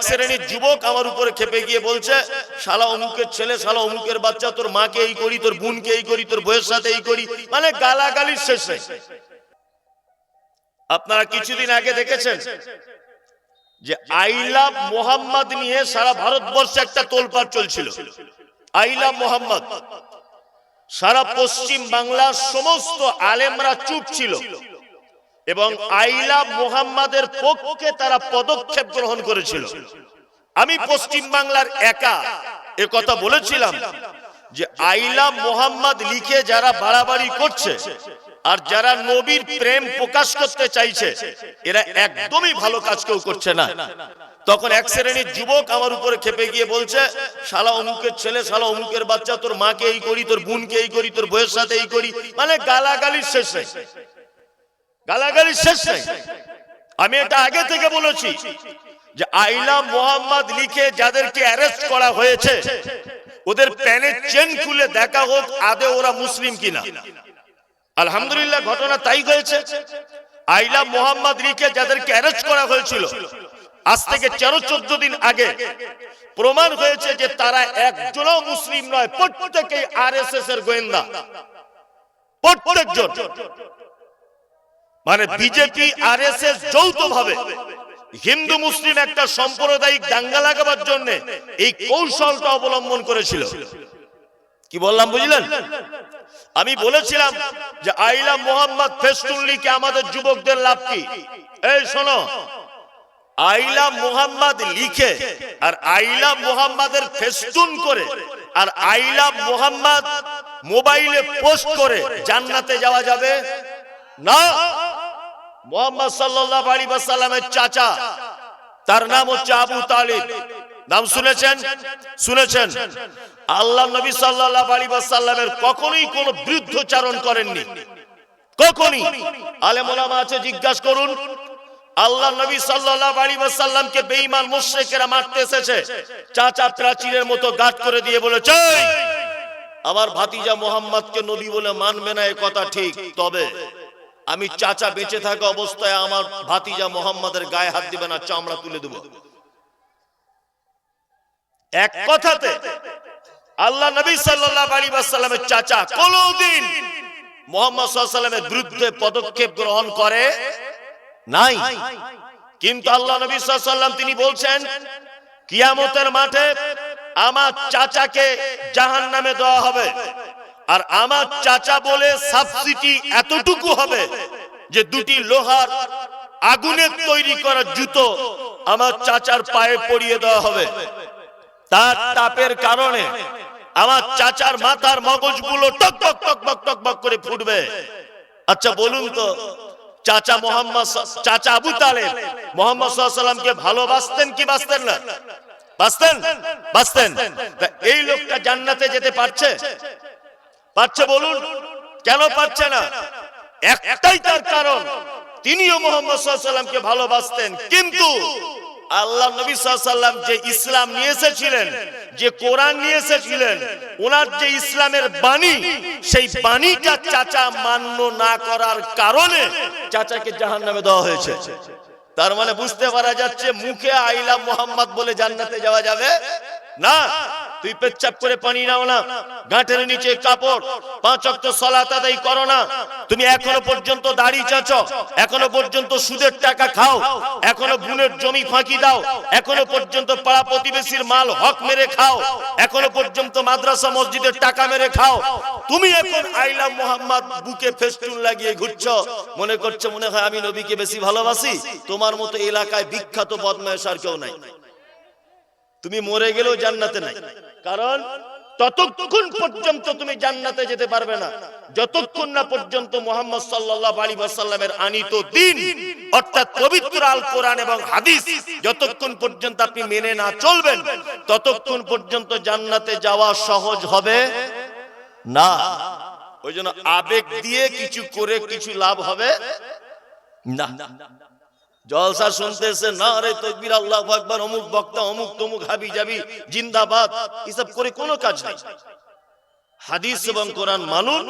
শ্রেণীর যুবক আমার উপরে খেপে গিয়ে বলছে, শালা অমুকের ছেলে, শালা অমুকের বাচ্চা, তোর মাকে এই করি, তোর বোনকে এই করি, তোর বউয়ের সাথে এই করি, মানে গালাগালির শেষ নেই। আপনারা কিছুদিন আগে দেখেছেন যে আই লাভ মোহাম্মদ নিয়ে সারা ভারতবর্ষে একটা তোলপাড় চলছিল। আই লাভ মোহাম্মদ, সারা পশ্চিম বাংলার সমস্ত আলেমরা চুপ ছিল এবং আই লাভ মোহাম্মদের পক্ষে তারা পদক্ষেপ গ্রহণ করেছিল। আমি পশ্চিম বাংলার একা এ কথা বলেছিলাম যে আই লাভ মোহাম্মদ লিখে যারা বাড়াবাড়ি করছে আর যারা নবীর প্রেম প্রকাশ করতে চাইছে, এরা একদমই ভালো কাজ কেউ করছে না। তখন এক শ্রেণীর যুবক আমার উপরে খেপে গিয়ে বলছে, শালা অমুকের ছেলে, শালা অমুকের বাচ্চা, তোর মাকে এই করি, তোর বোনকে এই করি, তোর বউয়ের সাথে এই করি, মানে গালাগালির শেষ নেই, গালাগালির শেষ নেই। আমি এটা আগে থেকে বলেছি যে আই লাভ মোহাম্মদ লিখে যাদেরকে অ্যারেস্ট করা হয়েছে ওদের প্যানের চেন খুলে দেখা হোক আদে ওরা মুসলিম কিনা। আলহামদুলিল্লাহ ঘটনা তাই হয়েছে। আই লাভ মোহাম্মদ লিখে যাদেরকে অ্যারেস্ট করা হয়েছিল আজ থেকে 13-14 দিন আগে প্রমাণ হয়েছে যে তারা একজনও মুসলিম নয়, প্রত্যেকেই আরএসএস এর গোয়েন্দা, প্রত্যেকজন। মানে বিজেপি আরএসএস যৌথভাবে হিন্দু মুসলিম একটা সাম্প্রদায়িক দাঙ্গা লাগাবার জন্য এই কৌশলটা অবলম্বন করেছিল। কি বললাম বুঝলেন? আমি বলেছিলাম যে আই লাভ মোহাম্মদ ফেস্টুন লিখে আমাদের যুবকদের লাভ কি? এই শোনো, আই লাভ মোহাম্মদ লিখে আর আই লাভ মোহাম্মদের ফেস্টুন করে আর আই লাভ মোহাম্মদ মোবাইলে পোস্ট করে জান্নাতে যাওয়া যাবে না। মুহাম্মদ সাল্লাল্লাহু আলাইহি ওয়াসাল্লামের চাচা, তার নাম হচ্ছে আবু তালিব, নাম শুনেছেন? শুনেছেন। আল্লাহ নবী সাল্লাল্লাহু আলাইহি ওয়াসাল্লামের কখনোই কোনো বিরুদ্ধচারণ করেননি, কখনোই। আলেম ওলামা আছে, জিজ্ঞাসা করুন। আল্লাহ নবী সাল্লাল্লাহু আলাইহি ওয়াসাল্লামকে বেঈমান মুশরিকেরা মারতে এসেছে, চাচা প্রাচীরের মতো গাঁট করে দিয়ে বলেছে, আমার ভাতিজা মুহাম্মদকে নবী বলে মানবে না, এই কথা ঠিক, তবে আমি চাচা বেঁচে থাকা অবস্থায় আমার ভাতিজা মুহাম্মাদের গায়ে হাত দিবে না, চামড়া তুলে দেব। এক কথাতে আল্লাহ নবী সাল্লাল্লাহু আলাইহি ওয়াসাল্লামের চাচা কোনদিন মুহাম্মদ সাল্লাল্লাহু আলাইহি ওয়াসাল্লামের বিরুদ্ধে পদক্ষেপ গ্রহণ করে নাই। কিন্তু আল্লাহ নবী সাল্লাল্লাহু আলাইহি ওয়াসাল্লাম তিনি বলছেন, কিয়ামতের মাঠে আমার চাচাকে জাহান্নামে দেওয়া হবে, আর আমার চাচা বলে সাবসিডি এতটুকু হবে যে দুটি লোহার আগুনের তৈরি করা জুতো আমার চাচার পায়ে পরিয়ে দেওয়া হবে। তার তাপের কারণে আমার চাচার মাথার মগজগুলো টক টক টক টক টক টক করে ফুটবে। আচ্ছা বলুন তো, চাচা মোহাম্মদ, চাচা আবু তালেব মুহাম্মদ সাল্লাল্লাহু আলাইহি ওয়াসাল্লামকে ভালোবাসতেন কি বাসতেন না? বাসতেন, বাসতেন। এই লোকটা জান্নাতে যেতে পারছে? পারছে? বলুন কেন পারছে না? একটাই তার কারণ, তিনিও মুহাম্মদ সাল্লাল্লাহু আলাইহি ওয়াসাল্লামকে ভালোবাসতেন, কিন্তু আল্লাহ নবী সাল্লাল্লাহু আলাইহি ওয়াসাল্লাম যে ইসলাম নিয়ে এসেছিলেন, যে কোরআন নিয়ে এসেছিলেন, ওনার যে ইসলামের বাণী, সেই বাণীটা চাচা মান্য না করার কারণে চাচাকে জাহান্নামে দেওয়া হয়েছে। তার মানে বুঝতে পারা যাচ্ছে মুখে আই লাভ মোহাম্মদ বলে জান্নাতে যাওয়া যাবে না। তুই পেচ্ছাপ করে পানি নাও না, গাঁটের নিচে কাপড়, 5 ওয়াক্ত সালাত আদায় করো না, তুমি এখনো পর্যন্ত দাড়ি চাচো, এখনো পর্যন্ত সুদের টাকা খাও, এখনো বোনের জমি ফাঁকি দাও, এখনো পর্যন্ত পাড়া প্রতিবেশীর মাল হক মেরে খাও, এখনো পর্যন্ত মাদ্রাসা মসজিদের টাকা মেরে খাও, তুমি এখন আই লাভ মোহাম্মদ বুকে ফেস্টুন লাগিয়ে ঘুরছো, মনে করছো মনে হয় আমি নবীকে বেশি ভালোবাসি। তোমার মতো এলাকায় বিখ্যাত বদমায়েশ আর কেউ নাই, তুমি মরে গেলেও জান্নাতে নাই। কারণ ততক্ষণ পর্যন্ত তুমি জান্নাতে যেতে পারবে না যতক্ষণ না পর্যন্ত মুহাম্মদ সাল্লাল্লাহু আলাইহি ওয়াসাল্লামের আনিত দ্বীন অর্থাৎ পবিত্র আল কোরআন এবং হাদিস যতক্ষণ পর্যন্ত আপনি মেনে না চলবেন ততক্ষণ পর্যন্ত জান্নাতে যাওয়া সহজ হবে না। ওইজন্য আবেগ দিয়ে কিছু করে কিছু লাভ হবে না। জলসা শুনতেছে নারে তাকবীর আল্লাহু আকবার, অমুক বক্তা অমুক তমুক হাবি যাবি জিন্দাবাদ, এসব করে কোনো কাজ নাই। হাদিস এবং কোরআন মানুন,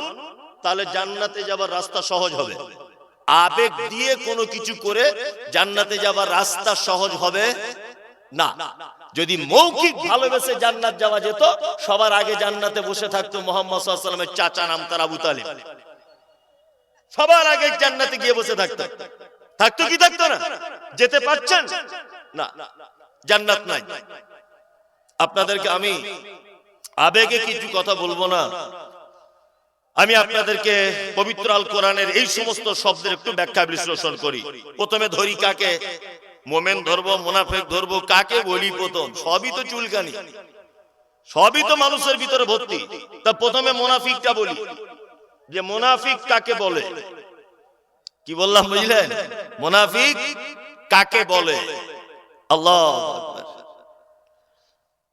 তাহলে জান্নাতে যাবার রাস্তা সহজ হবে। আবেগ দিয়ে কোনো কিছু করে জান্নাতে যাবার রাস্তা সহজ হবে না, যদি মৌখিক ভালোবেসে জান্নাত যাওয়া যেত, সবার আগে জান্নাতে বসে থাকতো মুহাম্মদ সাল্লাল্লাহু আলাইহি ওয়াসাল্লামের চাচা নাম তার আবু তালিব। সবার আগে জান্নাতে গিয়ে বসে থাকতো। থাকতো কি থাকতো না? যেতে পারছেন না, জান্নাত নাই। আপনাদেরকে আমি আবেগে কিছু কথা বলবো না, আমি আপনাদেরকে পবিত্র আল কোরআনের এই সমস্ত শব্দের একটু ব্যাখ্যা বিশ্লেষণ করি। প্রথমে ধরি কাকে? মোমেন ধরবো, মুনাফিক ধরবো, কাকে বলি? প্রথম সবই তো চুলকানি, সবই তো মানুষের ভিতরে ভর্তি। তা প্রথমে মুনাফিকটা বলি, যে মুনাফিক কাকে বলে। কি বললাম বুঝলেন? মুনাফিক কাকে বলে? আল্লাহু আকবার।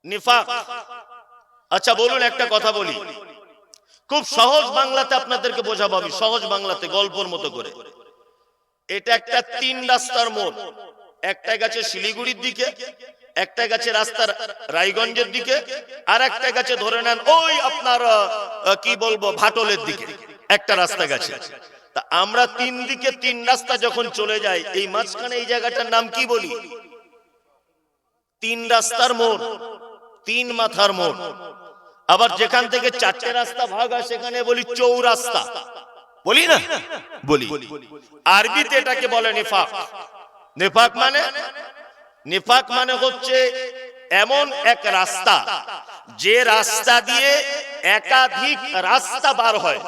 নিফাক। আচ্ছা বলুন, একটা কথা বলি, খুব সহজ বাংলাতে আপনাদেরকে বোঝাবো আমি, সহজ বাংলাতে গল্পের মতো করে। এটা একটা 3 রাস্তার মোড়, একটা গেছে শিলিগুড়ির দিকে, একটা গেছে রাস্তার রায়গঞ্জের দিকে, আর একটা গেছে ধরে নেন ওই আপনার কি বলবো ভাটলের দিকে একটা রাস্তা গেছে। তা আমরা 3 দিকে 3 রাস্তা যখন চলে যাই, এই মাঝখানে এই জায়গাটার নাম কি বলি? 3 রাস্তার মোড়, 3 মাথার মোড়। আবার যেখান থেকে 4টে রাস্তা ভাগ হয় সেখানে বলি চৌরাস্তা, বলি না? বলি। আরবিতে এটাকে বলে নিফাক। নিফাক মানে, নিফাক মানে হচ্ছে এমন এক রাস্তা, যে রাস্তা দিয়ে একাধিক রাস্তা বার হয়,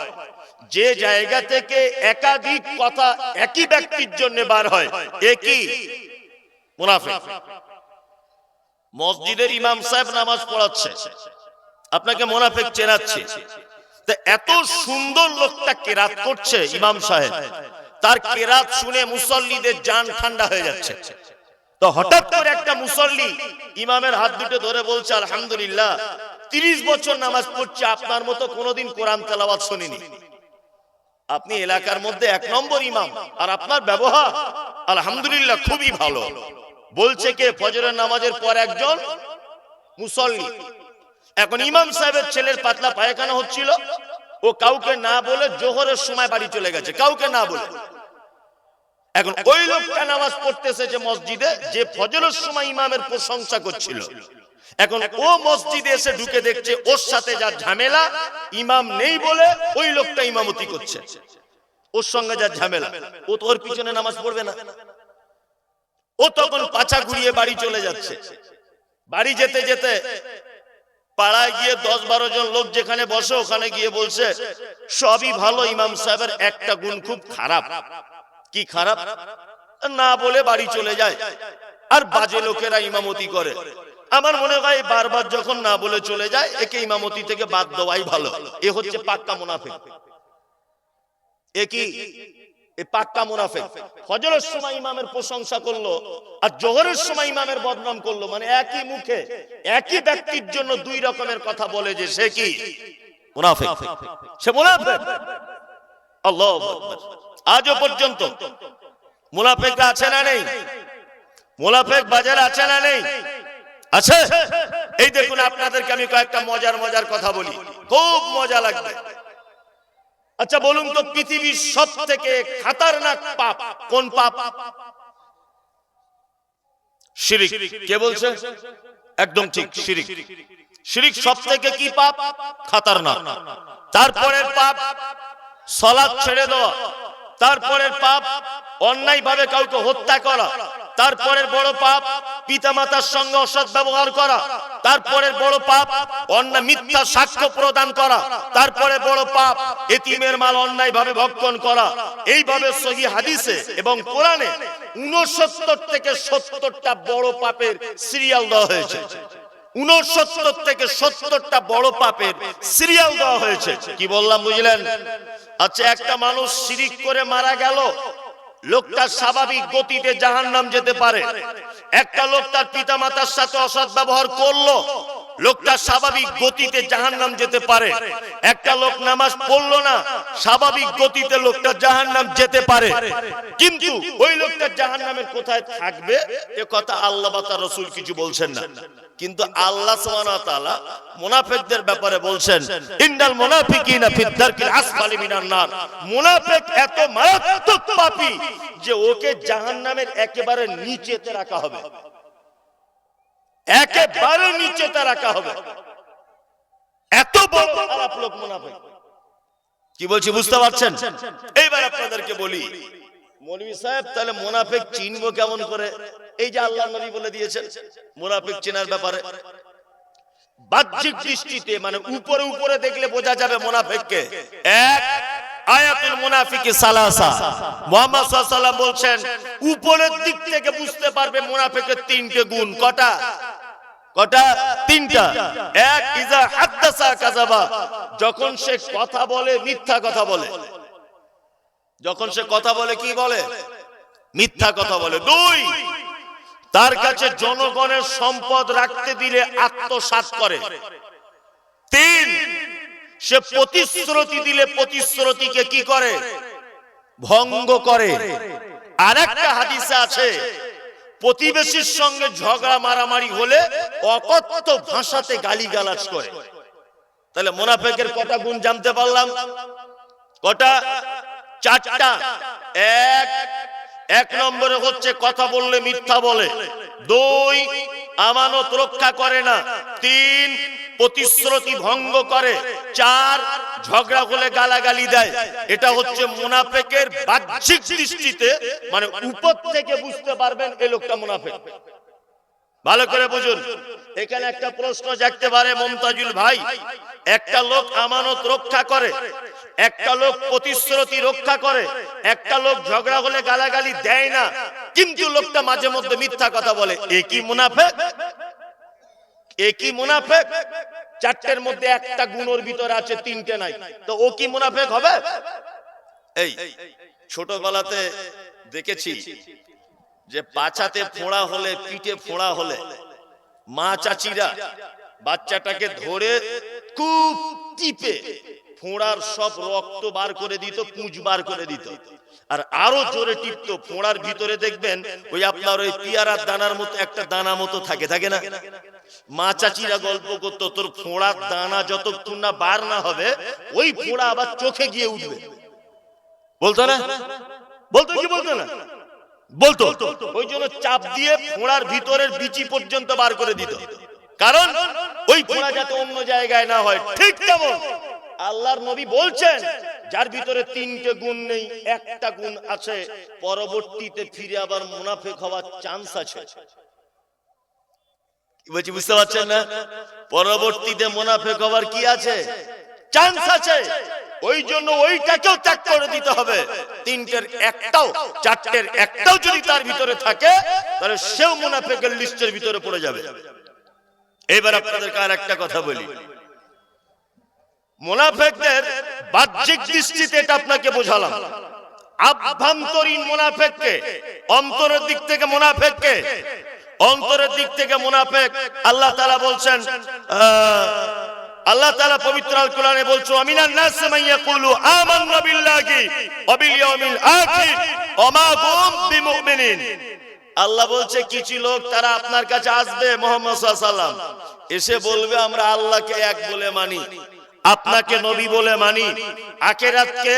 যে জায়গা থেকে একাধিক কথা একই ব্যক্তির জন্য বার হয়, একই মুনাফিক। মসজিদের ইমাম সাহেব নামাজ পড়াচ্ছে, আপনাকে মুনাফিক চেনাচ্ছে। তো এত সুন্দর লোকটা কেরাত করছে ইমাম সাহেব, তার কেরাত শুনে মুসল্লিদের জান ঠান্ডা হয়ে যাচ্ছে। তো হঠাৎ করে একটা মুসল্লি ইমামের হাত দুটো ধরে বলছে, আলহামদুলিল্লাহ 30 বছর নামাজ পড়ছে, আপনার মতো কোনোদিন কোরআন তেলাওয়াত শুনিনি। আপনি এলাকার মধ্যে 1 নম্বর ইমাম, আর আপনার ব্যবহার আলহামদুলিল্লাহ খুবই ভালো। বলছে কে? ফজরের নামাজের পর একজন মুসল্লি। এখন ইমাম সাহেবের ছেলের পাতলা পায়খানা হচ্ছিল, ও কাউকে না বলে জোহরের সময় বাড়ি চলে গেছে, কাউকে না বলে। এখন ওই লোকটা নামাজ পড়তে এসেছে মসজিদে, যে ফজরের সময় ইমামের প্রশংসা করছিল। এখন ও মসজিদে এসে ঢুকে দেখছে ওর সাথে যা ঝামেলা, ইমাম নেই বলে ওই লোকটা ইমামতি করছে, ওর সঙ্গে যা ঝামেলা, ও তো ওর পিছনে নামাজ পড়বে না। ও তখন পাছা ঘুরিয়ে বাড়ি চলে যাচ্ছে। বাড়ি যেতে যেতে পাড়ায় গিয়ে 10-12 জন লোক যেখানে বসে ওখানে গিয়ে বলছে, সবই ভালো, ইমাম সাহেবের একটা গুণ খুব খারাপ। কি খারাপ? না বলে বাড়ি চলে যায়, আর বাজে লোকেরা ইমামতি করে। আমার মনে হয় বারবার যখন না বলে চলে যায়, একে ইমামতি থেকে বাদ দেওয়াই ভালো। এ হচ্ছে পাক্কা মুনাফিক। এ কি? এ পাক্কা মুনাফিক। ফজরের সময় ইমামের প্রশংসা করলো, আর জোহরের সময় ইমামের বদনাম করলো, মানে একই মুখে একই ব্যক্তির জন্য 2 রকমের কথা বলে, যে সে কি? মুনাফিক। সে মুনাফিক। আল্লাহু আকবার। আজও পর্যন্ত মুনাফিক আছে না নেই? মুনাফিক বাজারে আছে না নেই? আছে। এই দেখুন, আপনাদেরকে আমি কয়েকটা মজার কথা বলি, খুব মজা লাগবে। আচ্ছা বলুন তো, পৃথিবীর সবথেকে খতরনাক পাপ কোন পাপ? শিরক। কে বলছে? একদম ঠিক, শিরক। শিরক সবথেকে কি পাপ? খতরনাক। তারপরের পাপ সালাত ছেড়ে দেওয়া। তারপরের পাপ অন্যায় ভাবে কাউকে হত্যা করা। তারপরের বড় পাপ পিতামাতার সঙ্গে অসৎ ব্যবহার করা। তারপরের বড় পাপ অন্যায় মিথ্যা সাক্ষ্য প্রদান করা। তারপরে বড় পাপ এতিমের মাল অন্যায় ভাবে ভক্ষণ করা। এইভাবে সহিহ হাদিসে এবং কোরআনে 69 থেকে 70টা বড় পাপের সিরিয়াল দেওয়া হয়েছে। 69 থেকে 70টা বড় পাপের সিরিয়াল দেওয়া হয়েছে। কি বললাম বুঝলেন? আচ্ছা, একটা মানুষ শিরিক করে মারা গেল, লোকটা স্বাভাবিক গতিতে জাহান্নাম যেতে পারে। একটা লোক তার পিতামাতার সাথে অসৎ ব্যবহার করলো, লোকটা স্বাভাবিক গতিতে জাহান্নাম যেতে পারে। একটা লোক নামাজ পড়লো না, স্বাভাবিক গতিতে লোকটা জাহান্নাম যেতে পারে। কিন্তু ওই লোকটা জাহান্নামের কোথায় থাকবে এ কথা আল্লাহ বা তার রাসূল কিছু বলছেন না। কিন্তু আল্লাহ সুবহানাহু ওয়া তাআলা মুনাফিকদের ব্যাপারে বলছেন, ইন্নাল মুনাফিকিনা ফিদ দারকিল আসফালি মিনান নার। মুনাফিক এত মারাত্মক পাপী যে ওকে জাহান্নামের একেবারে নিচেতে রাখা হবে। একেবারে নিচেতে রাখা হবে। এত বড় খারাপ লোক মুনাফিক। কি বলছি বুঝতে পারছেন? এইবার আপনাদেরকে বলি, মৌলভী সাহেব তাহলে মুনাফিক চিনবো কেমন করে? এই যে আল্লাহ নবী বলে দিয়েছেন মুনাফিক চেনার ব্যাপারে, বাহ্যিক দৃষ্টিতে মানে উপরে উপরে দেখলে বোঝা যাবে মুনাফিককে। এক, আয়াতুল মুনাফিকি সালাসা, মুহাম্মদ সাল্লাল্লাহু আলাইহি ওয়াসাল্লাম বলছেন উপরের দিক থেকে বুঝতে পারবে মুনাফিকের তিনটে গুণ। কটা? কটা? তিনটা। এক, ইজা হাদাসা কাযাবা, যখন সে কথা বলে মিথ্যা কথা বলে। যখন সে কথা বলে কি বলে? মিথ্যা কথা বলে। দুই, তার কাছে জনগণের সম্পদ রাখতে দিলে আত্মসাৎ করে। তিন, সে প্রতিশ্রুতি দিলে প্রতিশ্রুতিকে কি করে? ভঙ্গ করে। আরেকটা হাদিসে আছে প্রতিবেশীর সঙ্গে ঝগড়া মারামারি হলে অকথ্য ভাষাতে গালিগালাজ করে। তাহলে মুনাফিকের কটা গুণ জানতে পারলাম? কটা? চারটা। এক নম্বরে হচ্ছে কথা বললে মিথ্যা বলে। দুই, আমানত রক্ষা করে না। তিন, প্রতিশ্রুতি ভঙ্গ করে। চার, ঝগড়া হলে গালাগালি দেয়। এটা হচ্ছে মুনাফিকের বাহ্যিক দৃষ্টিতে মানে উপর থেকে বুঝতে পারবেন এই লোকটা মুনাফিক। ভালো করে বুঝুন। এখানে একটা প্রশ্ন জাগতে পারে মমতাজুল ভাই, একটা লোক আমানত রক্ষা করে, একটা লোক প্রতিশ্রুতি রক্ষা করে, একটা লোক ঝগড়া হলে গালাগালি দেয় না, কিন্তু লোকটা মাঝে মধ্যে মিথ্যা কথা বলে, এ কি মুনাফিক? এ কি মুনাফিক? চারটের মধ্যে একটা গুণের ভিতরে আছে, তিনটে নাই, তো ও কি মুনাফিক হবে? এই ছোটবেলাতে দেখেছি যে পাছাতে ফোঁড়া হলে, পিঠে ফোঁড়া হলে মা চাচিরা বাচ্চাটাকে ধরে খুব টিপে ফোঁড়ার সব রক্ত বার করে দিত, পুঁজ বার করে দিত, আর আরো জোরে টিপতো। ফোঁড়ার ভিতরে দেখবেন ওই আপনার ওই পিয়ারার দানার মতো একটা দানা মতো থাকে, থাকে না? মা চাচিরা গল্প করতো, তোর ফোঁড়ার দানা যতক্ষণ না বার না হবে ওই ফোঁড়া আবার চোখে গিয়ে উঠবে। বলতো না? বলতো কি বলতো না? বলতো। ওই জন্য চাপ দিয়ে ফোঁড়ার ভিতরের বিচি পর্যন্ত বার করে দিত, কারণ ওই ফোঁড়া যাতে অন্য জায়গায় না হয়। ঠিক তেমন আল্লাহর নবী বলছেন যার ভিতরে তিনটে গুণ নেই, একটা গুণ আছে, পরবর্তীতে ফিরে আবার মুনাফিক হওয়ার চান্স আছে। কি বলছি বুঝতে পারছেন না? পরবর্তীতে মুনাফিক হওয়ার কি আছে? চান্স আছে। ওই জন্য ওইটাকেও ত্যাগ করে দিতে হবে। তিনটের একটাও, চারটের একটাও যদি তার ভিতরে থাকে তাহলে সেও মুনাফিকের লিস্টের ভিতরে পড়ে যাবে। এবার আপনাদেরকে আর একটা কথা বলি, মুনাফিকদের বাহ্যিক দৃষ্টিতে এটা আপনাকে বোঝালাম। আভ্যন্তরীণ মুনাফিককে, অন্তরের দিক থেকে মুনাফিককে, অন্তরের দিক থেকে মুনাফিক আল্লাহ তাআলা বলছেন, আল্লাহ তাআলা পবিত্র আল কোরআনে বলছো, আমিনান নাস মান ইয়াকুলু আমান্না বিল্লাহি ওয়া বিল ইয়াউমিল আখির ওয়া মা হুম বিমুমিনিন। আল্লাহ বলছে কিছু লোক তারা আপনার কাছে আসবে মুহাম্মদ সাল্লাল্লাহু আলাইহি ওয়াসাল্লাম, এসে বলবে আমরা আল্লাহকে এক বলে মানি, আপনাকে নবী বলে মানি, আখিরাতকে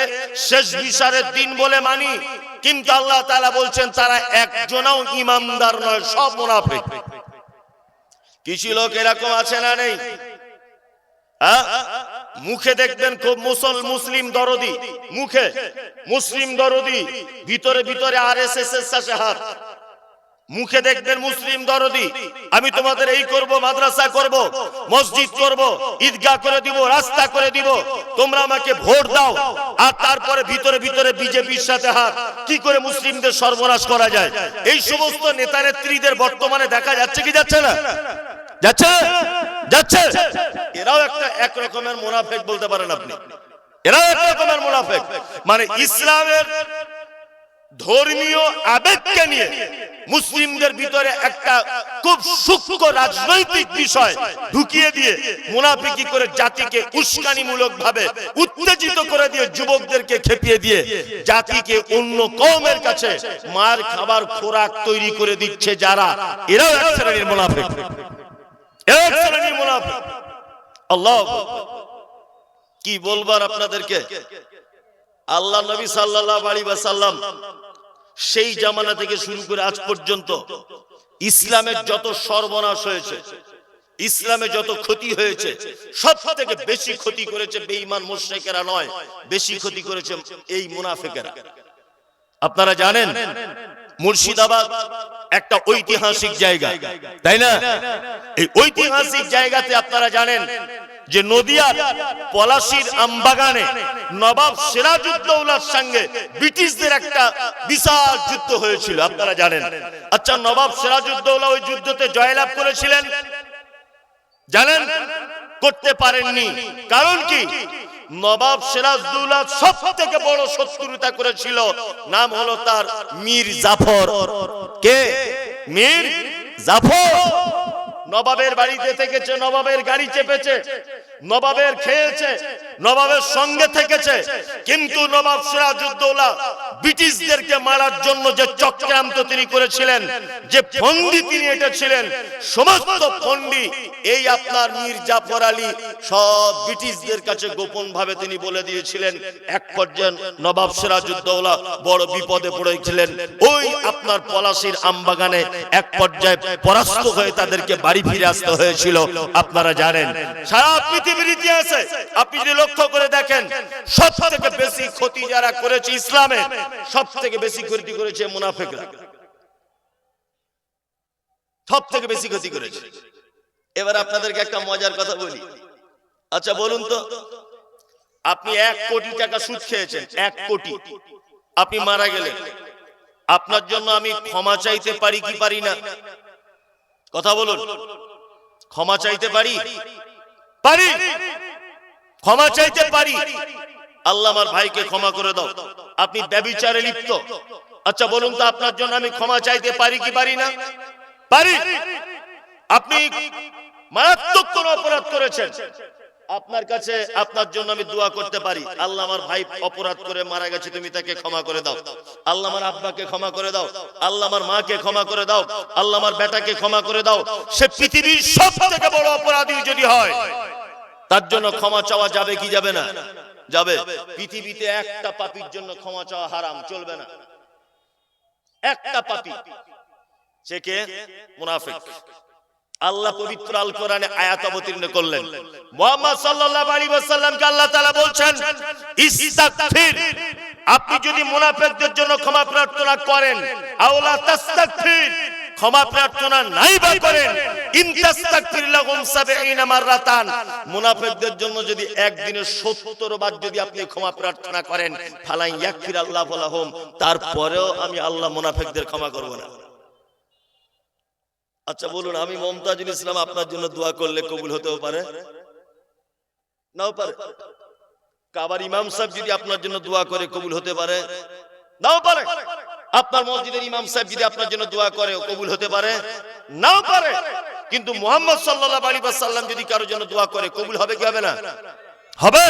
শেষ বিচারের দিন বলে মানি, কিন্তু আল্লাহ তাআলা বলছেন তারা একজনও ঈমানদার নয়, সব মুনাফিক। কিছু লোক এরকম আছে না নেই? মুখে দেখবেন খুব মুসলিম দরদি, মুখে মুসলিম দরদি, ভিতরে ভিতরে আরএসএস এর সাথে হাত। মুখে দেখবেন মুসলিম দরদি, আমি তোমাদের এই করব, মাদ্রাসা করব, মসজিদ করব, ঈদগাহ করে দিব, রাস্তা করে দিব, তোমরা আমাকে ভোট দাও, আর তারপরে ভিতরে ভিতরে বিজেপির সাথে হাত। কি করে মুসলিমদের সর্বনাশ করা যায়, এই সমস্ত নেতা নেত্রীদের বর্তমানে দেখা যাচ্ছে কি যাচ্ছে না? যাচ্ছে, যাচ্ছে। এরাও একটা এক রকমের মুনাফিক বলতে পারেন আপনি, এরাও এক রকমের মুনাফিক। মানে ইসলামের ধর্মীয় আবেগকে নিয়ে মুসলিমদের ভিতরে একটা খুব সূক্ষ্ম রাজনৈতিক বিষয় ঢুকিয়ে দিয়ে মুনাফিকি করে জাতিকে উস্কানিমূলক ভাবে উত্তেজিত করে দিয়ে যুবকদেরকে খেপিয়ে দিয়ে জাতিকে অন্য কওমের কাছে মার খাবার খোরাক তৈরি করে দিচ্ছে যারা, এরাও এক শ্রেণীর মুনাফিক, এক শ্রেণীর মুনাফিক। আল্লাহ কি বলবার আপনাদেরকে, আল্লাহ নবী সাল্লাল্লাহু আলাইহি ওয়াসাল্লাম সেই জামানা থেকে শুরু করে আজ পর্যন্ত ইসলামের যত সর্বনাশ হয়েছে, ইসলামে যত ক্ষতি হয়েছে, সব থেকে বেশি ক্ষতি করেছে বেঈমান মুশরিকেরা নয়, বেশি ক্ষতি করেছে এই মুনাফিকেরা। আপনারা জানেন মুর্শিদাবাদ একটা ঐতিহাসিক জায়গা, তাই না? এই ঐতিহাসিক জায়গাতে আপনারা জানেন যে নদিয়ার পলাশীর আমবাগানে নবাব সিরাজউদ্দৌলার সঙ্গে ব্রিটিশদের একটা বিশাল যুদ্ধ হয়েছিল, আপনারা জানেন। আচ্ছা, নবাব সিরাজউদ্দৌলা ওই যুদ্ধতে জয়লাভ করেছিলেন? জানেন? করতে পারেননি। কারণ কি? নবাব সিরাজউদ্দৌলা সব থেকে বড় শত্রুতা করেছিল, নাম হলো তার মীর জাফর। কে? মীর জাফর। নবাবের বাড়িতে থেকেছে, নবাবের গাড়ি চেপেছে, নবাবের খেয়েছে, নবাবের সঙ্গে থেকেছে, কিন্তু নবাব সিরাজউদ্দৌলা ব্রিটিশদেরকে মারার জন্য যে চক্রান্ত তিনি করেছিলেন, যে ফন্দি তিনি এঁটেছিলেন, সমস্ত ফন্দি এই আপনার মীর জাফর আলী সব ব্রিটিশদের কাছে গোপন ভাবে তিনি বলে দিয়েছিলেন। এক পর্যায়ে নবাব সিরাজউদ্দৌলা বড় বিপদে পড়েছিলেন। ওই আপনার পলাশীর আমবাগানে এক পর্যায়ে পরাস্ত হয়ে তাদেরকে বাড়ি ফিরে আসতে হয়েছিল, আপনারা জানেন। সারা পৃথিবীর ইতিহাসে আপনি যদি লক্ষ্য করে দেখেন, সব থেকে বেশি ক্ষতি যারা করেছে ইসলামে, সব থেকে বেশি ক্ষতি করেছে মুনাফিকরা, সব থেকে বেশি ক্ষতি করেছে। এবার আপনাদেরকে একটা মজার কথা বলি। আচ্ছা বলুন তো, আপনি 1 কোটি টাকা সুদ খেয়েছেন, 1 কোটি, আপনি মারা গেলেন, আপনার জন্য আমি ক্ষমা চাইতে পারি কি পারি না? কথা বলুন। ক্ষমা চাইতে পারি? পারি। ক্ষমা চাইতে পারি, আল্লাহ আমার ভাইকে ক্ষমা করে দাও, আপনি ব্যভিচারে লিপ্ত। আচ্ছা বলুন তো, আপনার জন্য আমি ক্ষমা চাইতে পারি কি পারি না? পারি। আপনি মারাত্মক কোন অপরাধ করেছেন, আপনার কাছে আপনার জন্য আমি দোয়া করতে পারি, আল্লাহ আমার ভাই অপরাধ করে মারা গেছে, তুমি তাকে ক্ষমা করে দাও। আল্লাহ আমার আব্বাকে ক্ষমা করে দাও, আল্লাহ আমার মাকে ক্ষমা করে দাও, আল্লাহ আমার বেটাকে ক্ষমা করে দাও। সে পৃথিবীর সব থেকে বড় অপরাধী যদি হয়, তার জন্য ক্ষমা চাওয়া যাবে কি যাবে না? যাবে। পৃথিবীতে একটা পাপীর জন্য ক্ষমা চাওয়া হারাম, চলবে না। একটা পাপী, সে কে? মুনাফিক। আল্লাহ পবিত্র আল কোরআনে আয়াত অবতীর্ণ করলেন, মুহাম্মদ সাল্লাল্লাহু আলাইহি ওয়াসাল্লামকে আল্লাহ তাআলা বলছেন, ইস্তাগফির, আপনি যদি মুনাফিকদের জন্য ক্ষমা প্রার্থনা করেন, আওলা তাস্তাগফির, ক্ষমা প্রার্থনা নাই বা করেন, ইন তাস্তাগফির লাহুম ৭০ মাররাতান, মুনাফিকদের জন্য যদি একদিনে ৭০ বার যদি আপনি ক্ষমা প্রার্থনা করেন, ফালাই ইয়াগফির আল্লাহু লাহুম, তারপরেও আমি আল্লাহ মুনাফিকদের ক্ষমা করব না। আচ্ছা বলুন, আমি মমতাজুল ইসলাম আপনার জন্য দোয়া করলে কবুল হতেও পারে, নাও পারে? কাবার ইমাম সাহেব যদি আপনার জন্য দোয়া করে কবুল হতে পারে, নাও পারে? আপনার মসজিদের ইমাম সাহেব যদি আপনার জন্য দোয়া করে কবুল হতে পারে, নাও পারে? কিন্তু মুহাম্মদ সাল্লাল্লাহু আলাইহি ওয়াসাল্লাম যদি কারোর জন্য দোয়া করে কবুল হবে কি হবে না? হবে।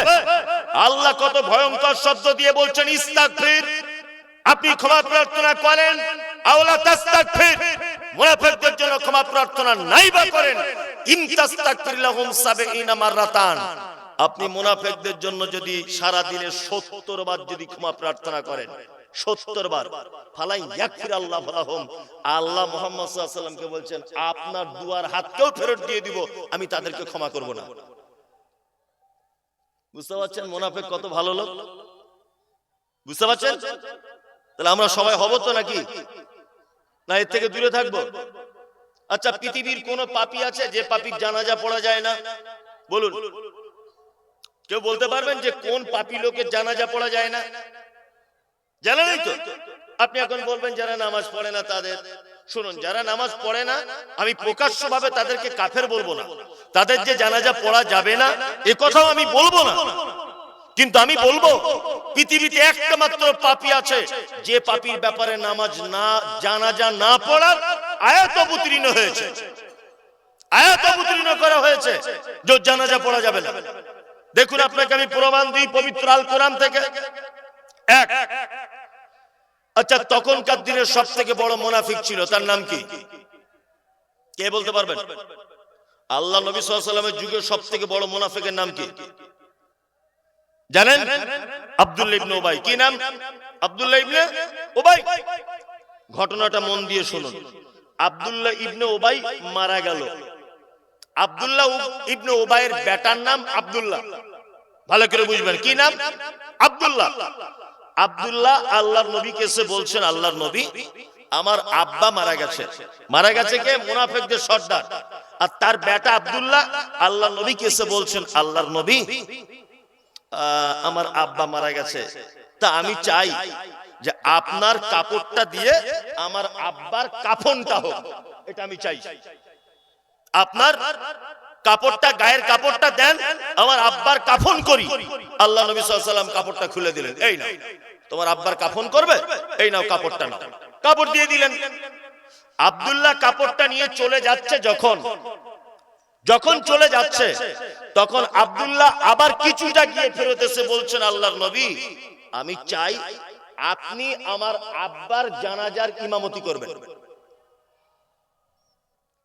আল্লাহ কত ভয়ঙ্কর শব্দ দিয়ে বলছেন, ইস্তাগফির, আপনি ক্ষমা প্রার্থনা করেন, আওলা তাস্তাগফির, মুনাফিকদের জন্য ক্ষমা প্রার্থনা নাই বা করেন, ইন তাস্তাগফির লাহুম ৭০ মাররাতান, আপনি মুনাফিকদের জন্য যদি সারা দিনে ৭০ বার যদি ক্ষমা প্রার্থনা করেন, ৭০ বার, ফালাই ইয়াগফির আল্লাহু লাহুম, আল্লাহ মুহাম্মদ সাল্লাল্লাহু আলাইহি ওয়াসাল্লামকে বলছেন, আপনার দুয়ার হাতকেও ফেরত দিয়ে দিব, আমি তাদেরকে ক্ষমা করব না। বুঝতে পারছেন মুনাফিক কত ভালো লোক? বুঝতে পারছেন? তাহলে আমরা সবাই হব তো নাকি? না এর থেকে দূরে থাকবো? আচ্ছা, পৃথিবীর কোন পাপী আছে যে পাপীর জানাজা পড়া যায় না? বলুন, কেউ বলতে পারবেন যে কোন পাপী লোকের জানাজা পড়া যায় না? জানেনই তো। আপনি এখন বলবেন যারা নামাজ পড়ে না তাদের, শুনুন, যারা নামাজ পড়ে না আমি প্রকাশ্যভাবে তাদেরকে কাফের বলবো না, তাদের যে জানাজা পড়া যাবে না এ কথাও আমি বলবো না, কিন্তু আমি বলবো পৃথিবীতে একটা মাত্র পাপী আছে যে পাপীর ব্যাপারে নামাজ না, জানাজা না পড়ার আয়াত অবতীর্ণ হয়েছে, আয়াত অবতীর্ণ করা হয়েছে যে জানাজা পড়া যাবে না। দেখুন, আপনাকে আমি প্রমাণ দিই পবিত্র আল কোরআন থেকে। এক, আচ্ছা, তখনকার দিনের সব থেকে বড় মুনাফিক ছিল, তার নাম কি? কে বলতে পারবেন? আল্লাহ নবী সাল্লাল্লাহু আলাইহি ওয়াসাল্লামের যুগের সব থেকে বড় মুনাফিকের নাম কি জানেন? আব্দুল্লাহ ইবনে উবাই। কি নাম? আব্দুল্লাহ ইবনে উবাই। ঘটনাটা মন দিয়ে শুনুন। আব্দুল্লাহ ইবনে উবাই মারা গেল। আব্দুল্লাহ ইবনে উবাইয়ের বেটার নাম আব্দুল্লাহ। ভালো করে বুঝবেন কি নাম? আব্দুল্লাহ। আব্দুল্লাহ আল্লাহর নবীকে এসে বলছেন, আল্লাহর নবী, আমার আব্বা মারা গেছে। মারা গেছে কে? মুনাফিকদের সর্দার। আর তার বেটা আব্দুল্লাহ আল্লাহর নবীকে এসে বলছেন, আল্লাহর নবী, আমার আব্বা মারা গেছে, তা আমি চাই যে আপনার কাপড়টা দিয়ে আমার আব্বার কাফনটা হোক, এটা আমি চাই। আপনার কাপড়টা, গায়ের কাপড়টা দেন, আমার আব্বার কাফন করি। আল্লাহ নবী সাল্লাল্লাহু আলাইহি ওয়াসাল্লাম কাপড়টা খুলে দিলেন, এই নাও তোমার আব্বার কাফন করবে, এই নাও কাপড়টা নাও। কাপড় দিয়ে দিলেন। আব্দুল্লাহ কাপড়টা নিয়ে চলে যাচ্ছে। যখন চলে যাচ্ছে তখন আব্দুল্লাহ আবার কিছুটা গিয়ে ফেরত এসে বলছেন, আল্লাহর নবী, আমি চাই আপনি আমার আব্বার জানাজার ইমামতি করবেন।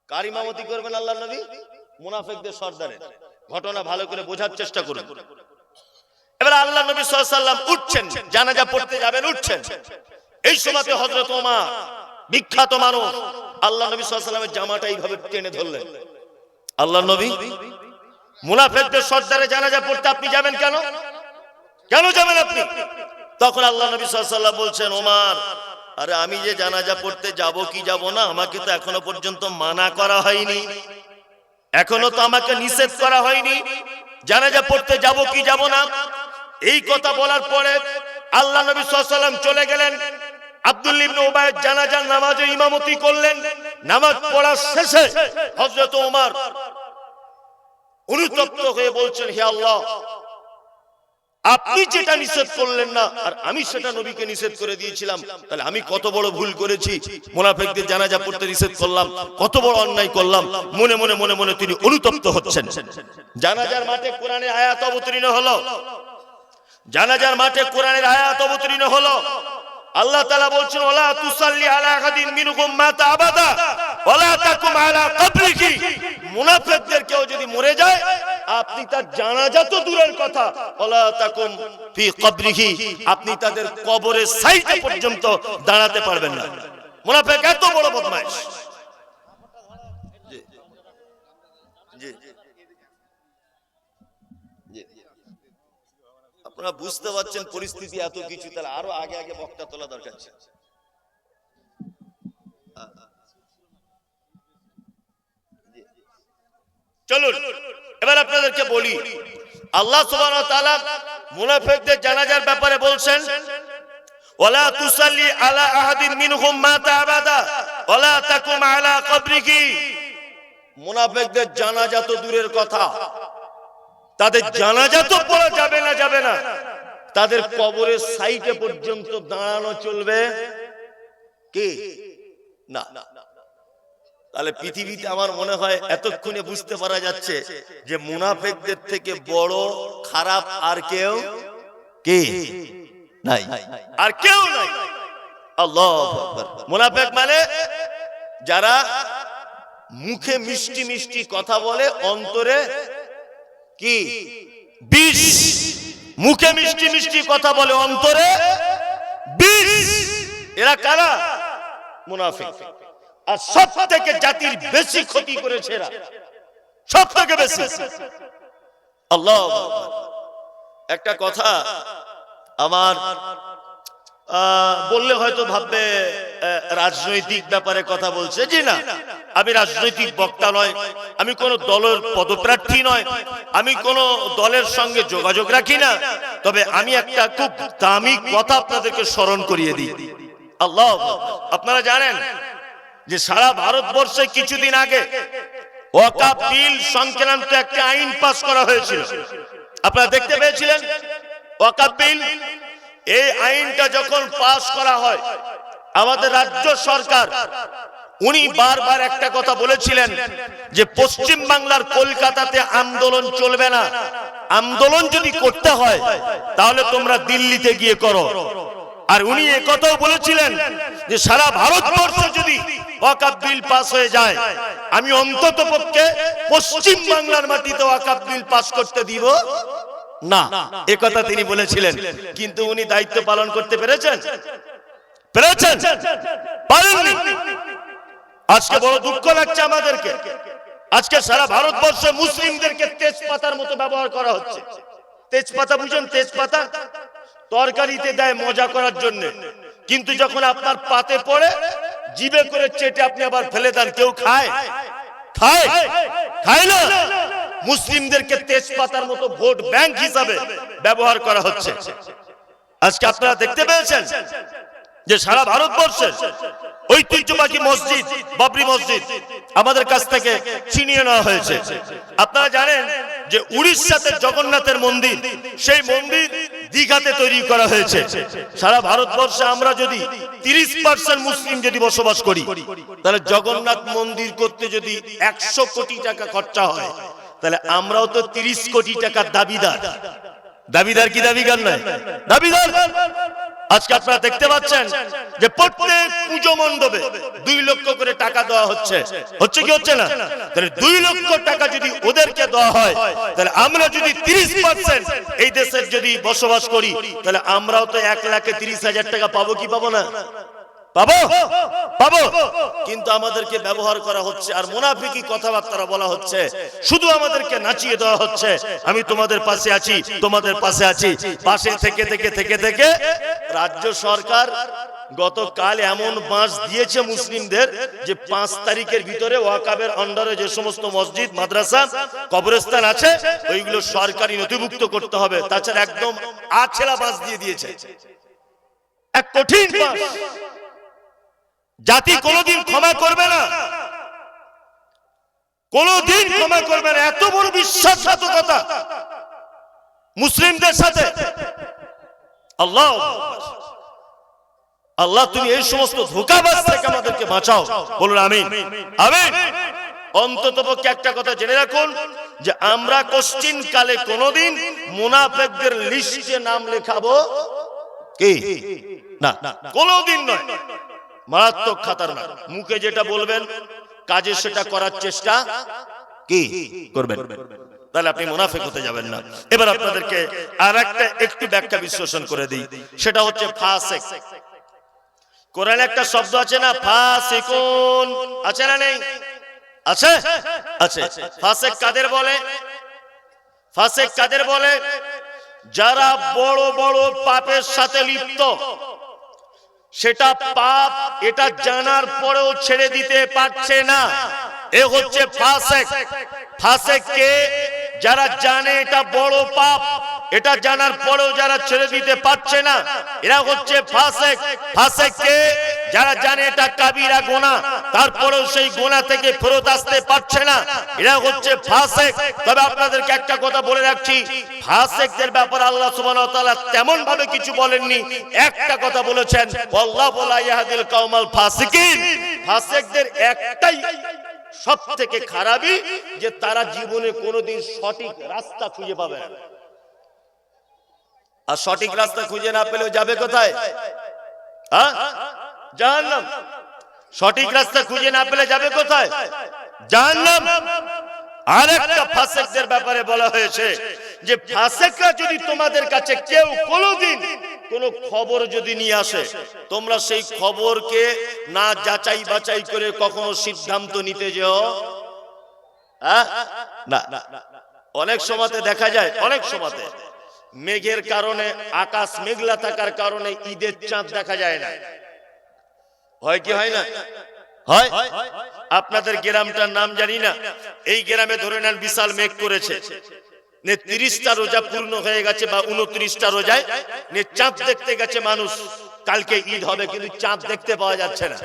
কার ইমামতি করবেন আল্লাহর নবী? মুনাফিকদের সর্দারের। ঘটনা ভালো করে বোঝার চেষ্টা করুন। এবার আল্লাহর নবী সাল্লাল্লাহু আলাইহি ওয়াসাল্লাম উঠছেন, জানাজা পড়তে যাবেন, উঠছেন। এই সময়তে হযরত ওমর, বিখ্যাত মানুষ, আল্লাহর নবী সাল্লাল্লাহু আলাইহি ওয়াসাল্লামের জামাটা এইভাবে টেনে ধরলেন। আল্লাহর নবী, মুনাফিকদের সর্দারে জানাজা পড়তে আপনি যাবেন কেন? কেন যাবেন আপনি? তখন আল্লাহর নবী সাল্লাল্লাহু আলাইহি ওয়াসাল্লাম বলছেন, ওমর, আরে আমি যে জানাজা পড়তে যাব কি যাব না, আমাকে তো এখনো পর্যন্ত মানা করা হয়নি, এখনো তো আমাকে নিষেধ করা হয়নি, জানাজা পড়তে যাব কি যাব না। এই কথা বলার পরে আল্লাহ নবী সাল্লাল্লাহু আলাইহি ওয়াসাল্লাম চলে গেলেন, আব্দুল্লাহ ইবনে উবাইয়ের জানাজার নামাজে ইমামতি করলেন। নামাজ পড়ার শেষে হযরত ওমর অনুতপ্ত হয়ে বলছেন, হে আল্লাহ, আপনি যেটা নিষেধ করলেন না আর আমি সেটা নবীকে নিষেধ করে দিয়েছিলাম, তাহলে আমি কত বড় ভুল করেছি। মুনাফিকদের জানাজা পড়তে নিষেধ করলাম, কত বড় অন্যায় করলাম। মনে মনে মনে মনে তিনি অনুতপ্ত হচ্ছেন। জানাজার মাঠে কোরআনের আয়াত অবতীর্ণ হলো। জানাজার মাঠে কোরআনের আয়াত অবতীর্ণ হলো। আল্লাহ তাআলা বলছেন, ওয়ালা তুসাল্লি আলা আহাদিন মিনহুম মাতা আবাদা ওয়ালা তাকুম আলা কবরিহি। মুনাফিকদের কেউ যদি মরে যায়, আপনি তার জানাজা তো দূরের কথা, ওয়ালা তাকুম ফি কবরিহি, আপনি তাদের কবরের সাইডে পর্যন্ত দাঁড়াতে পারবেন না। মুনাফিক এত বড় বদমাইশ। আপনারা বুঝতে পারছেন পরিস্থিতি এত কিছু, তাহলে আরো আগে আগে বক্তা তোলা দরকার ছিল। চলুন এবার আপনাদেরকে বলি, আল্লাহ সুবহানাহু ওয়া তাআলা মুনাফিকদের জানাজার ব্যাপারে বলছেন, ওয়ালা তুসাল্লি আলা আহাদিন মিনহুম মাতা আবাদা ওয়ালা তাকুম আলা কবরিহি। মুনাফিকদের জানাজা তো দূরের কথা, তাদের জানাজা তো পড়া যাবে না, তাদের কবরের সাইডে পর্যন্ত দাঁড়ানো চলবে কি না। তাহলে পৃথিবীতে আমার মনে হয় এতক্ষণে বুঝতে পারা যাচ্ছে যে মুনাফিকদের থেকে বড় খারাপ আর কেউ কি নাই, আর কেউ নাই। আল্লাহু আকবার। মুনাফিক মানে যারা মুখে মিষ্টি মিষ্টি কথা বলে, অন্তরে কি বিষ। মুখে মিষ্টি মিষ্টি কথা বলে, অন্তরে বিষ। এরা কারা? মুনাফিক। আর সব থেকে জাতির বেশি ক্ষতি করেছে এরা, সব থেকে বেশি। আল্লাহ, একটা কথা আমার বললে হয়তো ভাববে রাজনৈতিক ব্যাপারে কথা বলছে। জি না, আমি রাজনৈতিক বক্তা নয়, আমি কোন দলের পদপ্রার্থী নয়, আমি কোন দলের সঙ্গে যোগাযোগ রাখি না। তবে আমি একটা খুব দামি কথা আপনাদেরকে স্মরণ করিয়ে দিই। আল্লাহ, আপনারা জানেন যে সারা ভারতবর্ষে কিছুদিন আগে ওয়াকফ বিল সংক্রান্ত একটা আইন পাস করা হয়েছিল। আপনারা দেখতে পেয়েছিলেন ওয়াকফ বিল। এই আইনটা যখন পাস করা হয়, আমাদের রাজ্য সরকার উনি বারবার একটা কথা বলেছিলেন যে পশ্চিম বাংলার কলকাতাতে আন্দোলন চলবে না, আন্দোলন যদি করতে হয় তাহলে তোমরা দিল্লিতে গিয়ে করো। আর উনি একথাও বলেছিলেন যে সারা ভারতবর্ষে যদি ওয়াকফ বিল পাস হয়ে যায়, আমি অন্ততপক্ষে পশ্চিম বাংলার মাটিতে ওয়াকফ বিল পাস করতে দিব না, একথা তিনি বলেছিলেন। কিন্তু উনি দায়িত্ব পালন করতে পেরেছেন? পারেননি। আজকে বড় দুঃখ লাগছে আমাদেরকে, আজকে সারা ভারতবর্ষে মুসলিমদেরকে তেজপাতার মতো ব্যবহার করা হচ্ছে। তেজপাতা বুঝেন? তেজপাতা তরকারিতে দেয় মজা করার জন্য, কিন্তু যখন আপনার পাতে পড়ে জিভে করে চেটে আপনি আবার ফেলে দেন। কেউ খায়? খায়? খায় না। মুসলিমদেরকে তেজপাতার মতো ভোট ব্যাংক হিসাবে ব্যবহার করা হচ্ছে। আজকে আপনারা দেখতে পেয়েছেন যে সারা ভারতবর্ষে ঐতিহ্যবাহী মসজিদ বাবরি মসজিদ আমাদের কাছ থেকে ছিনিয়ে নেওয়া হয়েছে। আপনারা জানেন যে উড়িষ্যাতে জগন্নাথের মন্দির, সেই মন্দির দীঘাতে তৈরি করা হয়েছে। সারা ভারতবর্ষে আমরা যদি 30% মুসলিম যদি বসবাস করি, তাহলে জগন্নাথ মন্দির করতে যদি 100 কোটি টাকা খরচা হয়, তাহলে আমরাও তো 30 কোটি টাকার দাবিদার। দাবিদার কি দাবিদার নয়? দাবিদার। আজকে আপনারা দেখতে পাচ্ছেন যে প্রত্যেক পুজো মণ্ডপে 2 লক্ষ করে টাকা দেওয়া হচ্ছে। হচ্ছে কি হচ্ছে না? তাহলে 2 লক্ষ টাকা যদি ওদেরকে দেওয়া হয়, তাহলে আমরা যদি 30% এই দেশের যদি বসবাস করি, তাহলে আমরাও তো 1,30,000 টাকা পাবো কি পাবো না? পাবো, পাবো। কিন্তু আমাদেরকে ব্যবহার করা হচ্ছে আর মুনাফিকি কথাবার্তা বলা হচ্ছে, শুধু আমাদেরকে নাচিয়ে দেওয়া হচ্ছে। আমি তোমাদের পাশে আছি, তোমাদের পাশে আছি। পাশে থেকে থেকে থেকে থেকে রাজ্য সরকার গতকাল এমন বাঁশ দিয়েছে মুসলিমদের যে 5 তারিখের ভিতরে ওয়াকাবের আন্ডারে যে সমস্ত মসজিদ, মাদ্রাসা, কবরস্থান আছে, ওইগুলো সরকারি নথিভুক্ত করতে হবে। তাছাড়া একদম আছড়া বাঁশ দিয়ে দিয়েছে, এক কঠিন বাঁশ। জাতি কোনোদিন ক্ষমা করবে না, কোনোদিন ক্ষমা করবে না। এত বড় বিশ্বাসঘাতকতা মুসলিমদের সাথে। আল্লাহ আল্লাহ তুমি এই সমস্ত ধোঁকাবাজ থেকে আমাদেরকে বাঁচাও, বলুন আমিন, আমিন। অন্ততপক্ষে একটা কথা জেনে রাখুন যে আমরা কোশ্চিন কালে কোনোদিন মুনাফিকদের লিস্টে নাম লেখাবো কি না, কোনোদিন নয়। মারাত্মক খাতারনাক। মুখে যেটা বলবেন, কাজে সেটা করার চেষ্টা কি করবেন, তাহলে আপনি মুনাফিক হতে যাবেন না। এবার আপনাদেরকে আরেকটা একটু ব্যাখ্যা বিশ্লেষণ করে দিই, সেটা হচ্ছে ফাসিক। কোরআনে একটা শব্দ আছে না, ফাসিকুন, আছে না নেই? আছে, আছে। ফাসিক কাদের বলে? ফাসিক কাদের বলে? যারা বড় বড় পাপের সাথে লিপ্ত, সেটা পাপ, এটা জানার পরেও ছেড়ে দিতে পারছে না, এ হচ্ছে ফাসিক। ফাসিক কে? যারা জানে এটা বড় পাপ, এটা জানার পরেও যারা ছেড়ে দিতে পারছে না, এরা হচ্ছে ফাসিক। ফাসিক কে? যারা জানে এটা কাবিরা গুনাহ, তারপরেও সেই গুনাহ থেকে ফেরত আসতে পারছে না, এরা হচ্ছে ফাসিক। তবে আপনাদেরকে একটা কথা বলে রাখছি, ফাসিকদের ব্যাপারে আল্লাহ সুবহানাহু ওয়া তাআলা তেমন ভাবে কিছু বলেননি। একটা কথা বলেছেন, আল্লাহু লা ইয়াহদিল কওমাল ফাসিকিন। ফাসিকদের একটাই সবথেকে খারাপই, যে তারা জীবনে কোনোদিন সঠিক রাস্তা খুঁজে পাবে না। আর সঠিক রাস্তা খুঁজে না পেলেও যাবে কোথায়? জাহান্নাম। সঠিক রাস্তা খুঁজে না পেলে যাবে কোথায়? জাহান্নাম। আরেকটা ফাসিকদের ব্যাপারে বলা হয়েছে যে ফাসিকরা যদি তোমাদের কাছে কেউ কোনোদিন কোন খবর যদি নিয়ে আসে, তোমরা সেই খবরকে না যাচাই বাছাই করে কখনো সিদ্ধান্ত নিতে যাও না। অনেক সময়তে দেখা যায়, অনেক সময়তে মেঘের কারণে, আকাশ মেঘলা থাকার কারণে ঈদের চাঁদ দেখা যায় না। হয় কি হয় না? হয়। আপনাদের গ্রামটার নাম জানি না, এই গ্রামে ধরে নেন বিশাল মেঘ করেছে, 30টা রোজা পূর্ণ হয়ে গেছে বা 29টা রোজায় চাঁদ দেখতে গেছে মানুষ। কালকে ঈদ হবে কিন্তু চাঁদ দেখতে পাওয়া যাচ্ছে না।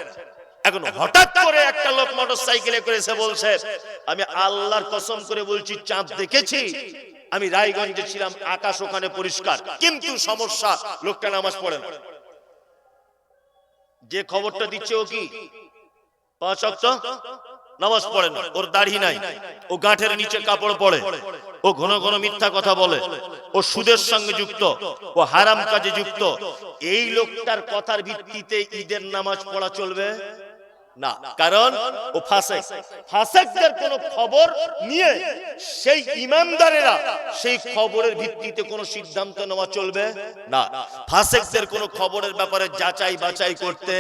এখন হঠাৎ করে একটা লোক মোটরসাইকেলে করে এসে বলছে, আমি আল্লাহর কসম করে বলছি চাঁদ দেখেছি, আমি রায়গঞ্জে ছিলাম, আকাশ ওখানে পরিষ্কার। কিন্তু সমস্যা, লোকটা নামাজ পড়ে না। যে খবরটা দিচ্ছে ও কি 5 ওয়াক্ত নামাজ পড়ে না, ওর দাড়ি নাই, ও গাঁঠের নিচে কাপড় পরে, ও ঘন ঘন মিথ্যা কথা বলে, ও সুদের সঙ্গে যুক্ত, ও হারাম কাজে যুক্ত। এই লোকটার কথার ভিত্তিতে ঈদের নামাজ পড়া চলবে না, কারণ ও ফাসিক। ফাসিকদের কোন খবর নিয়ে সেই ইমানদারেরা সেই খবরের ভিত্তিতে কোন সিদ্ধান্ত নেওয়া চলবে না। ফাসিকদের কোন খবরের ব্যাপারে যাচাই বাছাই করতে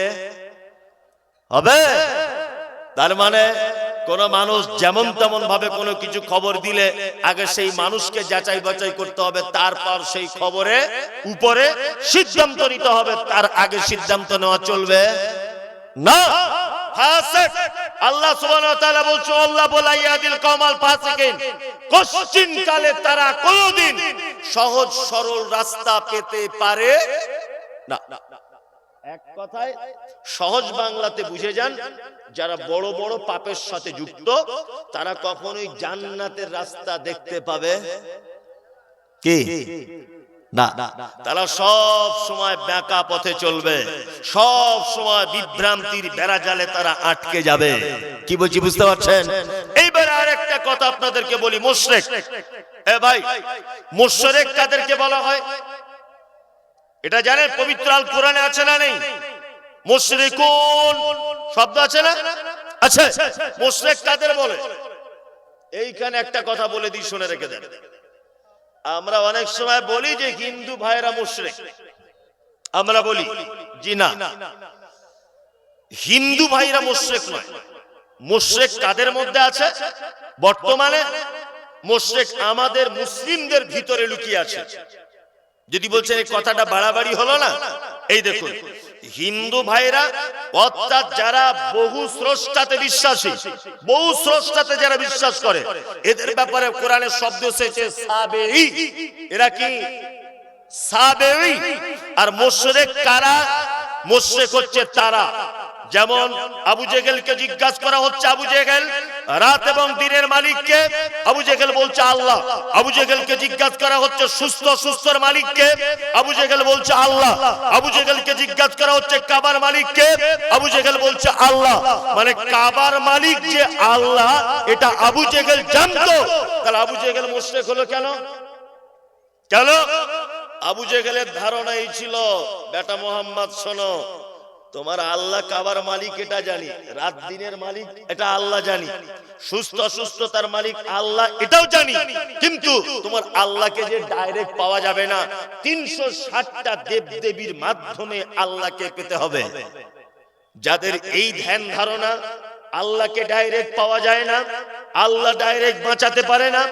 হবে। তার মানে কোন মানুষ যেমন তেমন ভাবে কোনো কিছু খবর দিলে আগে সেই মানুষকে যাচাই বাছাই করতে হবে, তারপর সেই খবরে উপরে সিদ্ধান্ত নিতে হবে, তার আগে সিদ্ধান্ত নেওয়া চলবে না। ফাসিক, আল্লাহ সুবহানাহু ওয়া তাআলা বলছে আল্লাহ বলা ইয়াদিল কওমাল ফাসিকিন, কোশ্চিন কালে তারা কোনদিন সহজ সরল রাস্তা পেতে পারে না। এক কথায় সহজ বাংলাতে বুঝে যান, যারা বড় বড় পাপের সাথে যুক্ত তারা কখনোই জান্নাতের রাস্তা দেখতে পাবে কি না। তারা সব সময় বাঁকা পথে চলবে, সব সময় বিভ্রান্তির বেড়াজালে তারা আটকে যাবে। কি বলছি বুঝতে পারছেন? এইবার আরেকটা কথা আপনাদেরকে বলি, মুশরিক। এ ভাই, মুশরিক কাদেরকে বলা হয় এটা জানেন? পবিত্র আল কোরআনে আছে না নেই? মুশরিকুন শব্দ আছে না? আছে। মুশরিক কাদের বলে? এইখানে একটা কথা বলে দিই, শুনে রেখে দেন। আমরা অনেক সময় বলি যে হিন্দু ভাইরা মুশরিক, আমরা বলি জি না, হিন্দু ভাইরা মুশরিক নয়। মুশরিক কাদের মধ্যে আছে বর্তমানে? মুশরিক আমাদের মুসলিমদের ভিতরে লুকিয়ে আছে। যদি বলছেন এই কথাটা বাড়াবাড়ি হলো না, এই দেখুন, হিন্দু ভাইরা অর্থাৎ যারা বহু স্রষ্টাতে বিশ্বাসী, বহু স্রষ্টাতে যারা বিশ্বাস করে, এদের ব্যাপারে কোরআনের শব্দ এসেছে সাবেঈ। এরা কি সাবেঈ? আর মুশরিক কারা? মুশরিক হচ্ছে তারা, যেমন আবু জেহেলকে জিজ্ঞাসা করা হচ্ছে, আবু জেহেল রাত এবং দিনের মালিককে? আবু জেহেল বলছে আল্লাহ। আবু জেহেলকে জিজ্ঞাসা করা হচ্ছে সুস্থর মালিককে? আবু জেহেল বলছে আল্লাহ। আবু জেহেলকে জিজ্ঞাসা করা হচ্ছে কাবার মালিককে? আবু জেহেল বলছে আল্লাহ। মানে কাবার মালিক যে আল্লাহ এটা আবু জেহেল জানতো, তাহলে আবু জেহেল মুশরিক হলো কেন? কেন? আবু জেহেলের ধারণা এই ছিল, বেটা মোহাম্মদ শোনো, তোমার আল্লাহ কাবার মালিক এটা জানি, রাত দিনের মালিক এটা আল্লাহ জানি, সুস্থ অসুস্থতার মালিক আল্লাহ এটাও জানি, কিন্তু তোমার আল্লাহকে যে ডাইরেক্ট পাওয়া যাবে না, 360টা দেব দেবীর মাধ্যমে আল্লাহকে পেতে হবে। যাদের এই ধ্যান ধারণা, আল্লাহকে ডাইরেক্ট পাওয়া যায় না, আল্লাহ ডাইরেক্ট বাঁচাতে পারে না,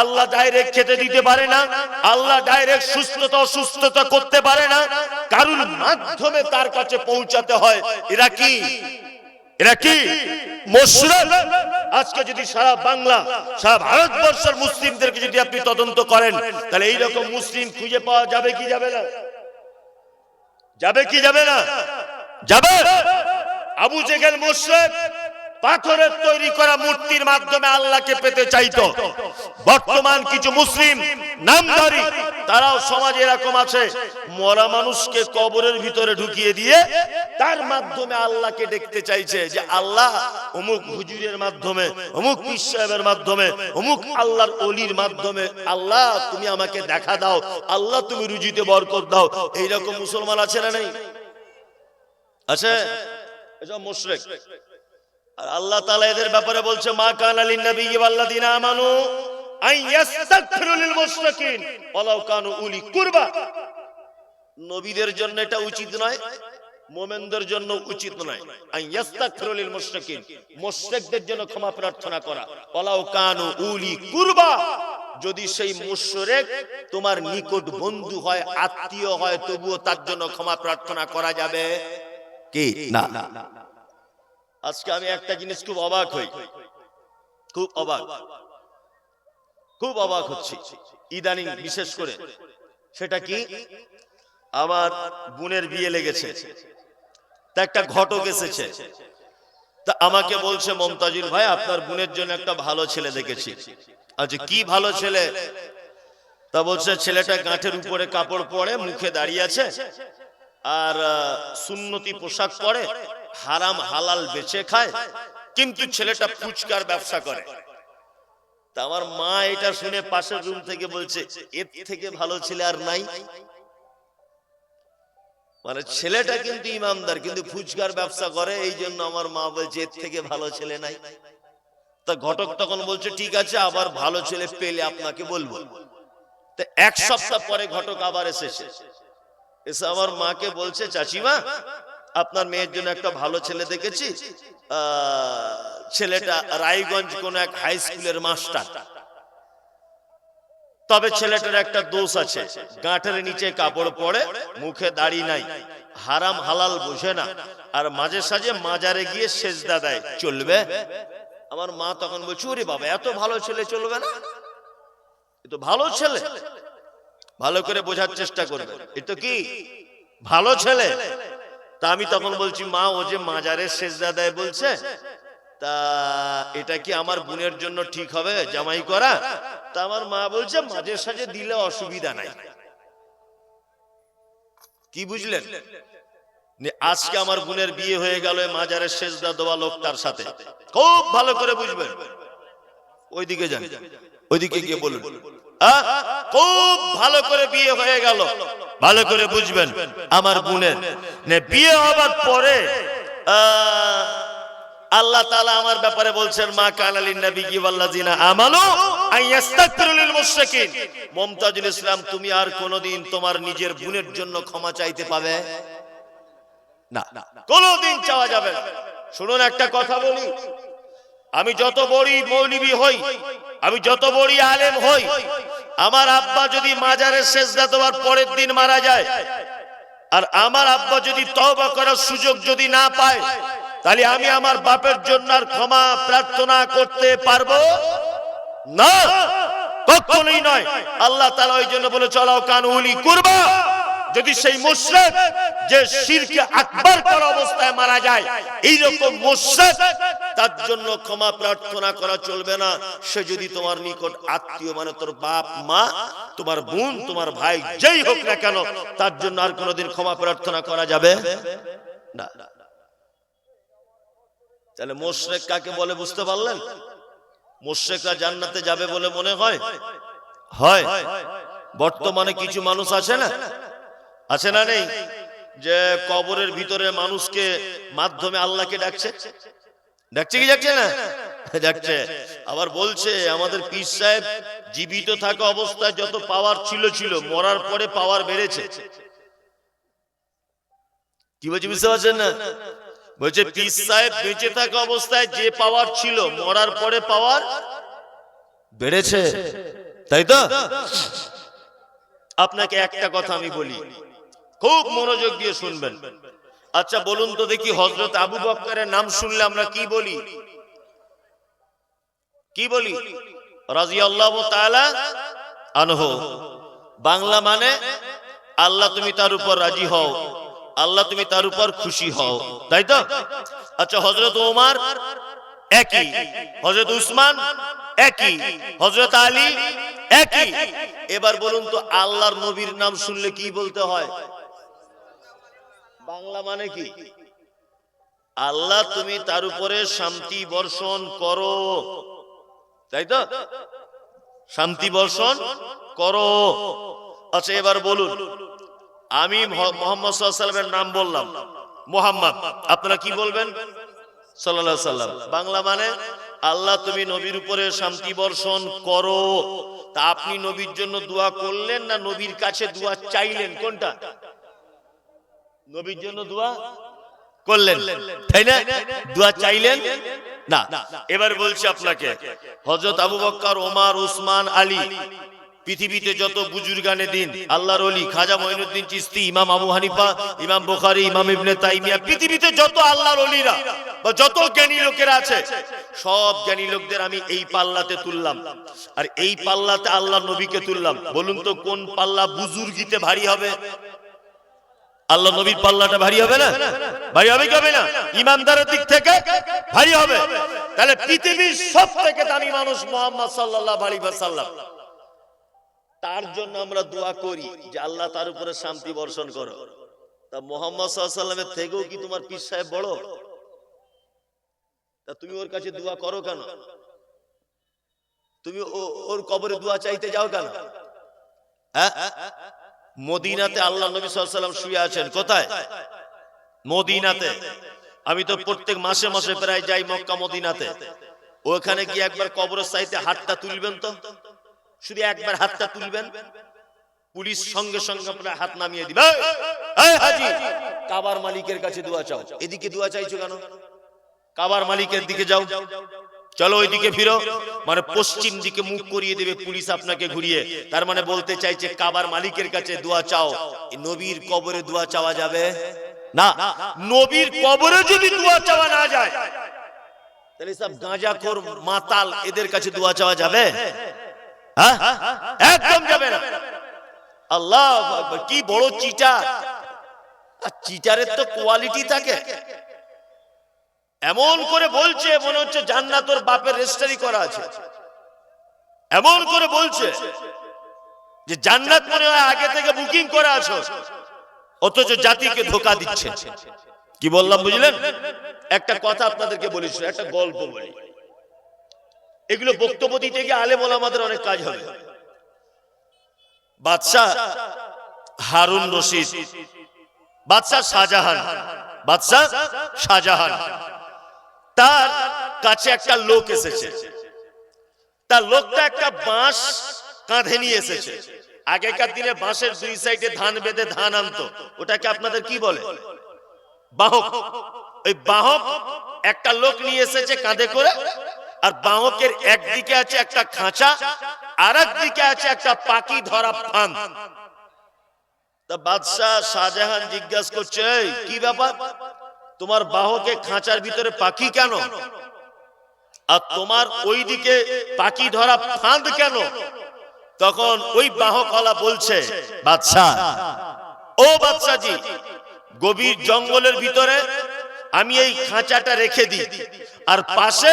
আল্লাহ ডাইরেক্ট খেতে দিতে পারে না, আল্লাহ ডাইরেক্ট সুস্থতা অসুস্থতা করতে পারে না, কারুর মাধ্যমে তার কাছে পৌঁছাতে হয়, এরা কি? এরা কি মুশরিক? আজকে যদি সারা বাংলা, সারা ভারতবর্ষের মুসলিমদেরকে যদি আপনি তদন্ত করেন, তাহলে এইরকম মুসলিম খুঁজে পাওয়া যাবে কি যাবে না? যাবে কি যাবে না? যাবে। আবু জেহেল মুশরিক, পাথরের তৈরি করা মূর্তির মাধ্যমে আল্লাহকে পেতে চাইতো। বর্তমান কিছু মুসলিম নামধারী তারাও সমাজে এরকম আছে, মরা মানুষকে কবরের ভিতরে ঢুকিয়ে দিয়ে তার মাধ্যমে আল্লাহকে দেখতে চাইছে, যে আল্লাহ অমুক হুজুরের মাধ্যমে, অমুক পীর সাহেবের মাধ্যমে, অমুক আল্লাহর ওলির মাধ্যমে আল্লাহ তুমি আমাকে দেখা দাও, আল্লাহ তুমি রুজিতে বরকত দাও। এইরকম মুসলমান আছে না নেই? আছে। এসব মুশরিক। আর আল্লাহ তাআলা এদের ব্যাপারে বলছে মা কানা লিন নাবিয়্যি ওয়াল্লাযিনা আমানু আন ইস্তাগফিরু লিল মুশরিকিন ওয়ালাউ কানু উলি কুরবা। নবীদের জন্য এটা উচিত নয়, মুমিনদের জন্য উচিত নয়। আন ইস্তাগফিরু লিল মুশরিকিন, মুশরিকদের জন্য ক্ষমা প্রার্থনা করা। ওয়ালাউ কানু উলি কুরবা, যদি সেই মুশরিক তোমার নিকট বন্ধু হয়, আত্মীয় হয়, তবুও তার জন্য ক্ষমা প্রার্থনা করা যাবে কি না? আজকে আমি একটা জিনিস খুব অবাক হই, খুব অবাক হচ্ছি ইদানিং বিশেষ করে। সেটা কি? আমার বোনের বিয়ে লেগেছে, তা একটা ঘটক এসেছে, তা আমাকে বলছে মমতাজুল ভাই আপনার বোনের জন্য একটা ভালো ছেলে দেখেছি। আচ্ছা কি ভালো ছেলে? তা বলছে ছেলেটা গাঁটের উপরে কাপড় পরে, মুখে দাঁড়িয়ে আছে, আর সুন্নতি পোশাক পরে, হারাম হালাল বেচে খায়, কিন্তু ছেলেটা ফুচকার ব্যবসা করে। তা আমার মা এটা শুনে পাশের রুম থেকে বলছে এর থেকে ভালো ছেলে আর নাই। মানে ছেলেটা কিন্তু ইমানদার, কিন্তু ফুচকার ব্যবসা করে, এই জন্য আমার মা বলছে এর থেকে ভালো ছেলে নাই। তা ঘটক তখন বলছে ঠিক আছে, আবার ভালো ছেলে পেলে আপনাকে বলবো। তা এক সপ্তাহ পরে ঘটক আবার এসেছে, এসে আমার মাকে বলছে চাচিমা আপনার মেয়ের জন্য একটা ভালো ছেলে দেখেছি, ছেলেটা রায়গঞ্জ কোন এক হাই স্কুলের মাস্টার। তবে ছেলেটার একটা দোষ আছে, গাঁটের নিচে কাপড় পরে, মুখে দাড়ি নাই, হারাম হালাল বোঝে না, আর মাঝে সাঝে মাজারে গিয়ে সেজদা দেয়। চলবে? আমার মা তখন বলছে, ওরে বাবা, এত ভালো ছেলে চলবে না? এ তো ভালো ছেলে। ভালো করে বোঝার চেষ্টা করবে, এ তো কি ভালো ছেলে। তা আমি তখন বলছি, মা, ও যে মাজারে সেজদা দেয় বলছে, তা এটা কি আমার বোনের জন্য ঠিক হবে জামাই করা? তা আমার মা বলছে, মাঝে সাঝে দিলে অসুবিধা নাই। কি বুঝলেন? আজকে আমার বোনের বিয়ে হয়ে গেল মাজারে সেজদা দেওয়া লোকটার সাথে। খুব ভালো করে বুঝবেন। ওইদিকে যান, ওইদিকে গিয়ে বলুন। খুব ভালো করে বিয়ে হয়ে গেল, ভালো করে বুঝবেন। আমার বোনের বিয়ে হবার পরে আল্লাহ তাআলা আমার ব্যাপারে বলছেন, মা কানা লিন নাবিয়্যি ওয়াল্লাযিনা আমানু আইয়াস্তাগফিরু লিল মুশরিকিন। মুমতাজুল ইসলাম, তুমি আর কোনদিন তোমার নিজের বোনের জন্য ক্ষমা চাইতে পাবে না, কোনদিন চাওয়া যাবে না। শুনুন, একটা কথা বলি, আমি যত বড় মৌলবী হই, আমি যত বড় আলেম হই, আমার আব্বা যদি মাজারে সেজদা দেওয়ার পরের দিন মারা যায়, আর আমার আব্বা যদি তওবা করার সুযোগ যদি না পায়, তাহলে আমি আমার বাপের জন্য আর ক্ষমা প্রার্থনা করতে পারবো না, কখনোই নয়। আল্লাহ তাআলা ওই জন্য বলে, চলাও কানুলি কুরবা। যদি সেই মুশরিক যে শিরকে আকবার করা অবস্থায় মারা যায়, এই রকম মুশরিক, তার জন্য ক্ষমা প্রার্থনা করা চলবে না। সে যদি তোমার নিকট আত্মীয়, মানে তোর বাপ মা, তোমার বোন, তোমার ভাই, যেই হোক না কেন, তার জন্য আর কোনোদিন ক্ষমা প্রার্থনা করা যাবে না। তাহলে মুশরিক কাকে বলে বুঝতে পারলেন? মুশরিকরা জান্নাতে যাবে বলে মনে হয়? হয়। বর্তমানে কিছু মানুষ আছে না, আছে না নেই, যে কবরের ভিতরে মানুষকে মাধ্যমে আল্লাহকে ডাকছে। ডাকছে কি ডাকছে না? ডাকছে। আবার বলছে, আমাদের পীর সাহেব জীবিত থাকা অবস্থায় যত পাওয়ার ছিল, মরার পরে পাওয়ার বেড়েছে। কি বলছি বুঝতে পারছেন না? বলছে পীর সাহেব বেঁচে থাকা অবস্থায় যে পাওয়ার ছিল, মরার পরে পাওয়ার বেড়েছে, তাই তো? আপনাকে একটা কথা আমি বলি, খুব মনোযোগ দিয়ে শুনবেন। আচ্ছা বলুন তো দেখি, হযরত আবু বকরের নাম শুনলে আমরা কি বলি? কি বলি? রাদিয়াল্লাহু তাআলা আনহু। বাংলা মানে আল্লাহ তুমি তার উপর রাজি হও, আল্লাহ তুমি তার উপর খুশি হও, তাই তো? আচ্ছা, হযরত ওমর একই, হযরত উসমান একই, হযরত আলী একই। এবার বলুন তো, আল্লাহর নবীর নাম শুনলে কি বলতে হয়? বাংলা মানে কি? আল্লাহ তুমি তার উপরে শান্তি বর্ষণ করো, তাই তো? শান্তি বর্ষণ করো। আচ্ছা এবার বলুন, আমি মুহাম্মদ সাল্লাল্লাহু আলাইহি ওয়াসাল্লামের নাম বললাম, মুহাম্মদ, আপনারা কি বলবেন? সাল্লাল্লাহু আলাইহি ওয়াসাল্লাম। বাংলা মানে আল্লাহ তুমি নবীর উপরে শান্তি বর্ষণ করো। তা আপনি নবীর জন্য দোয়া করলেন না নবীর কাছে দোয়া চাইলেন? কোনটা? নবীর জন্য দোয়া করলেন, তাই না? দোয়া চাইলেন না। এবার বলছি আপনাকে, হযরত আবু বকর, ওমর, উসমান, আলী, পৃথিবীতে যত বুজুর্গানে দিন, আল্লাহর ওলি, খাজা মঈনুদ্দিন চিশতি, ইমাম আবু হানিফা, ইমাম বুখারী, ইমাম ইবনে তাইমিয়া, পৃথিবীতে যত আল্লাহর ওলিরা বা যত জ্ঞানী লোকেরা আছে, সব জ্ঞানী লোকদের আমি এই পাল্লাতে তুললাম, আর এই পাল্লাতে আল্লাহর নবীকে তুললাম। বলুন তো কোন পাল্লা বুজুর্গিতে ভারী হবে? আল্লাহ নবীর পাল্লাটা ভারী হবে না? ভারী হবে কি হবে না? ইমানদারের দিক থেকে ভারী হবে। তাহলে পৃথিবীর সবথেকে দামি মানুষ মুহাম্মদ সাল্লাল্লাহু আলাইহি ওয়াসাল্লাম, তার জন্য আমরা দোয়া করি যে আল্লাহ তার উপরে শান্তি বর্ষণ করো। তা মুহাম্মদ সাল্লাল্লাহু আলাইহি ওয়াসাল্লামের থেকেও কি তোমার পীর সাহেব বড়? তা তুমি ওর কাছে দোয়া করো কেন? তুমি ওর কবরে দোয়া চাইতে যাও কেন? হ্যাঁ, মদিনাতে আল্লাহ নবী সাল্লাল্লাহু আলাইহি ওয়াসাল্লাম শুয়ে আছেন। কোথায়? মদিনাতে। আমি তো প্রত্যেক মাসে মাসে প্রায় যাই মক্কা মদিনাতে। ওখানে গিয়ে একবার কবরের সাইতে হাতটা তুলবেন তো, শুধু একবার হাতটা তুলবেন, পুলিশ সঙ্গে সঙ্গে আপনার হাত নামিয়ে দিবে, এই হাজি কাবার মালিকের কাছে দোয়া চাও। এদিকে দোয়া চাইছো কেন? কাবার মালিকের দিকে যাও, চলো ওইদিকে ফিরো। মানে পশ্চিম দিকে মুখ করিয়ে দেবে পুলিশ আপনাকে ঘুরিয়ে। তার মানে বলতে চাইছে কাবার মালিকের কাছে দোয়া চাও। নবীর কবরে দোয়া চাওয়া যাবে না। নবীর কবরে যদি দোয়া চাওয়া না যায়, তাহলে সব গাঁজাখোর মাতাল এদের কাছে দোয়া চাওয়া যাবে? হ্যাঁ, একদম যাবে না। আল্লাহু আকবার, কি বড় চিটার! আর চিটারের তো কোয়ালিটি থাকে। এমন করে বলছে মনে হচ্ছে জান্নাত ওর বাপের রেজিস্ট্রি করা আছে। এমন করে বলছে যে জান্নাত মনে হয় আগে থেকে বুকিং করা আছে, অথচ জাতিকে ধোঁকা দিচ্ছে। কি বললাম বুঝলেন? একটা কথা আপনাদেরকে বলি, একটা গল্প বলি। এগুলো বক্তব্য দিতে গিয়ে আলেম ওলামাদের অনেক কাজ হবে। বাদশাহ হারুন রশিদ, বাদশাহ শাহজাহান, তার কাছে একটা লোক এসেছে। তার লোকটা একটা বাঁশ কাঁধে নিয়ে এসেছে। আগেকার দিনে বাঁশের দুই সাইডে ধান বেঁধে ধান আনতো, ওটাকে আপনাদের কি বলে? বাহক। ওই বাহক একটা লোক নিয়ে এসেছে কাঁধে করে, আর বাহকের একদিকে আছে একটা খাঁচা, আর একদিকে আছে একটা পাখি ধরা ফাঁদ। তা বাদশাহ শাহজাহান জিজ্ঞাসা করছে, কি ব্যাপার, তোমার বাহকে খাঁচার ভিতরে পাখি কেন, আর তোমার ওইদিকে পাখি ধরা ফাঁদ কেন? তখন ওই বাহকওয়ালা বলছে, বাদশাহ, ও বাদশাজি, গভীর জঙ্গলের ভিতরে আমি এই খাঁচাটা রেখে দিই, আর পাশে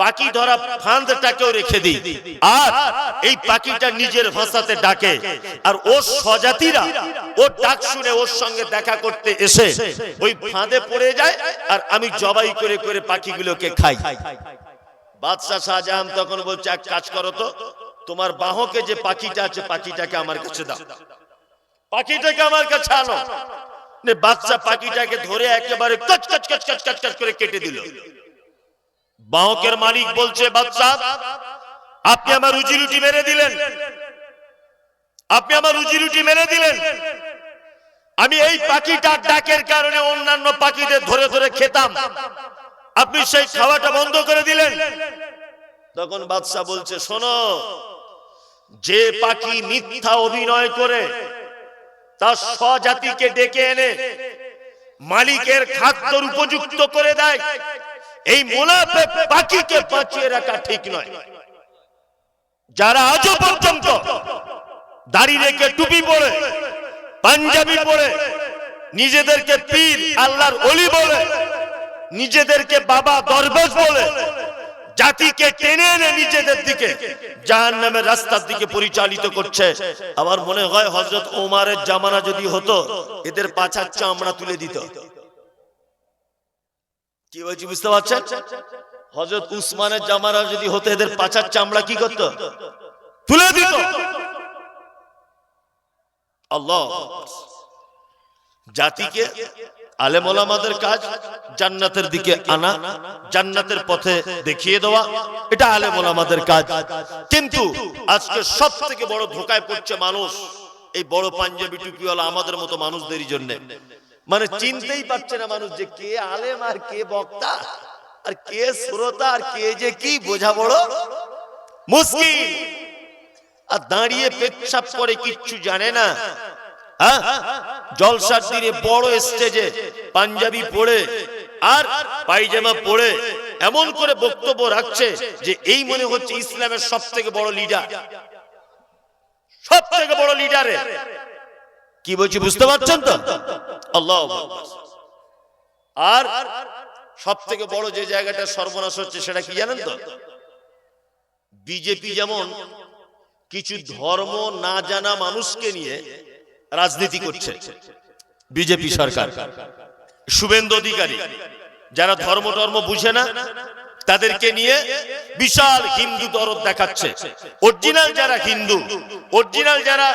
পাখি ধরা ফাঁদটাকেও রেখে দিই, আর এই পাখিটা নিজের ভাষাতে ডাকে, আর ওর স্বজাতিরা ওর ডাক শুনে ওর সঙ্গে দেখা করতে এসে ওই ফাঁদে পড়ে যায়, আর আমি জবাই করে করে পাখিগুলোকে খাই। বাদশাহ শাহজাহান তখন বলছে, এক কাজ করো তো, তোমার বাহকে যে পাখিটা আছে পাখিটাকে আমার কাছে দাও, পাখিটাকে আমার কাছে আনো। বাদশা পাখিটাকে ধরে একেবারে কচ কচ কচ কচ কচ কচ করে কেটে দিল। বাহকের মালিক বলছে, বাদশা, আপনি আমার রুজি রুটি মেরে দিলেন, আপনি আমার রুজি রুটি মেরে দিলেন। আমি এই পাখিটার ডাকের কারণে অন্যান্য পাখিদের ধরে ধরে খেতাম, আপনি সেই খাওয়াটা বন্ধ করে দিলেন। তখন বাদশা বলছে, শোনো, যে পাখি মিথ্যা অভিনয় করে তার স্বজাতিকে ডেকে এনে মালিকের খাদ্যের উপযুক্ত করে দেয়, এই মুনাফিক পাখিকে বাঁচিয়ে রাখা ঠিক নয়। যারা আজও পর্যন্ত দাড়ি রেখে টুপি পরে পাঞ্জাবি পরে নিজেদেরকে পীর আল্লাহর ওলি বলে, নিজেদেরকে বাবা দরবেশ বলে জাতিকে টেনে এনে নিজেদের দিকে জাহান্নামের রাস্তার দিকে পরিচালিত করছে। আমার মনে হয় হযরত ওমরের জামানা যদি হতো, এদের পাছার চামড়া তুলে দিত। কি বলছি বুঝতে পারছেন? হযরত উসমানের জামানা যদি হতো, এদের পাছার চামড়া কি করত? তুলে দিত। আল্লাহ, জাতিকে আলেম ওলামাদের কাজ জান্নাতের দিকে আনা, জান্নাতের পথে দেখিয়ে দেওয়া, এটা আলেম ওলামাদের কাজ। কিন্তু আজকে সব থেকে বড় ধোকায় পড়ছে মানুষ, এই বড় পাঞ্জাবি টুপিওয়ালা আমাদের মতো মানুষদেরই জন্য। মানে চিনতেই পারছে না মানুষ যে কে আলেম আর কে বক্তা, আর কে শ্রোতা, আর কে যে কি বোঝা বড় মুশকিল। আর দাঁড়িয়ে পেচ্ছাপ করে কিচ্ছু জানে না। জলসার দিনে বড় স্টেজে পাঞ্জাবি পরে আর পায়জামা পরে এমন করে বক্তব্য রাখছে যে এই মনে হচ্ছে ইসলামের সব থেকে বড় লিডার, সব থেকে বড় লিডারে। কি বলছি বুঝতে পারছেন তো? আল্লাহু আকবার। আর সব থেকে বড় যে জায়গাটা সর্বনাশ হচ্ছে সেটা কি জানেন তো? বিজেপি যেমন কিছু ধর্ম না জানা মানুষকে নিয়ে রাজনীতি করছে, বিজেপি সরকার, শুভেন্দু অধিকারী, যারা ধর্ম টর্ম বুঝে না তাদেরকে নিয়ে বিশাল হিন্দু দরদ দেখাচ্ছে। অরিজিনাল যারা হিন্দু, অরিজিনাল যারা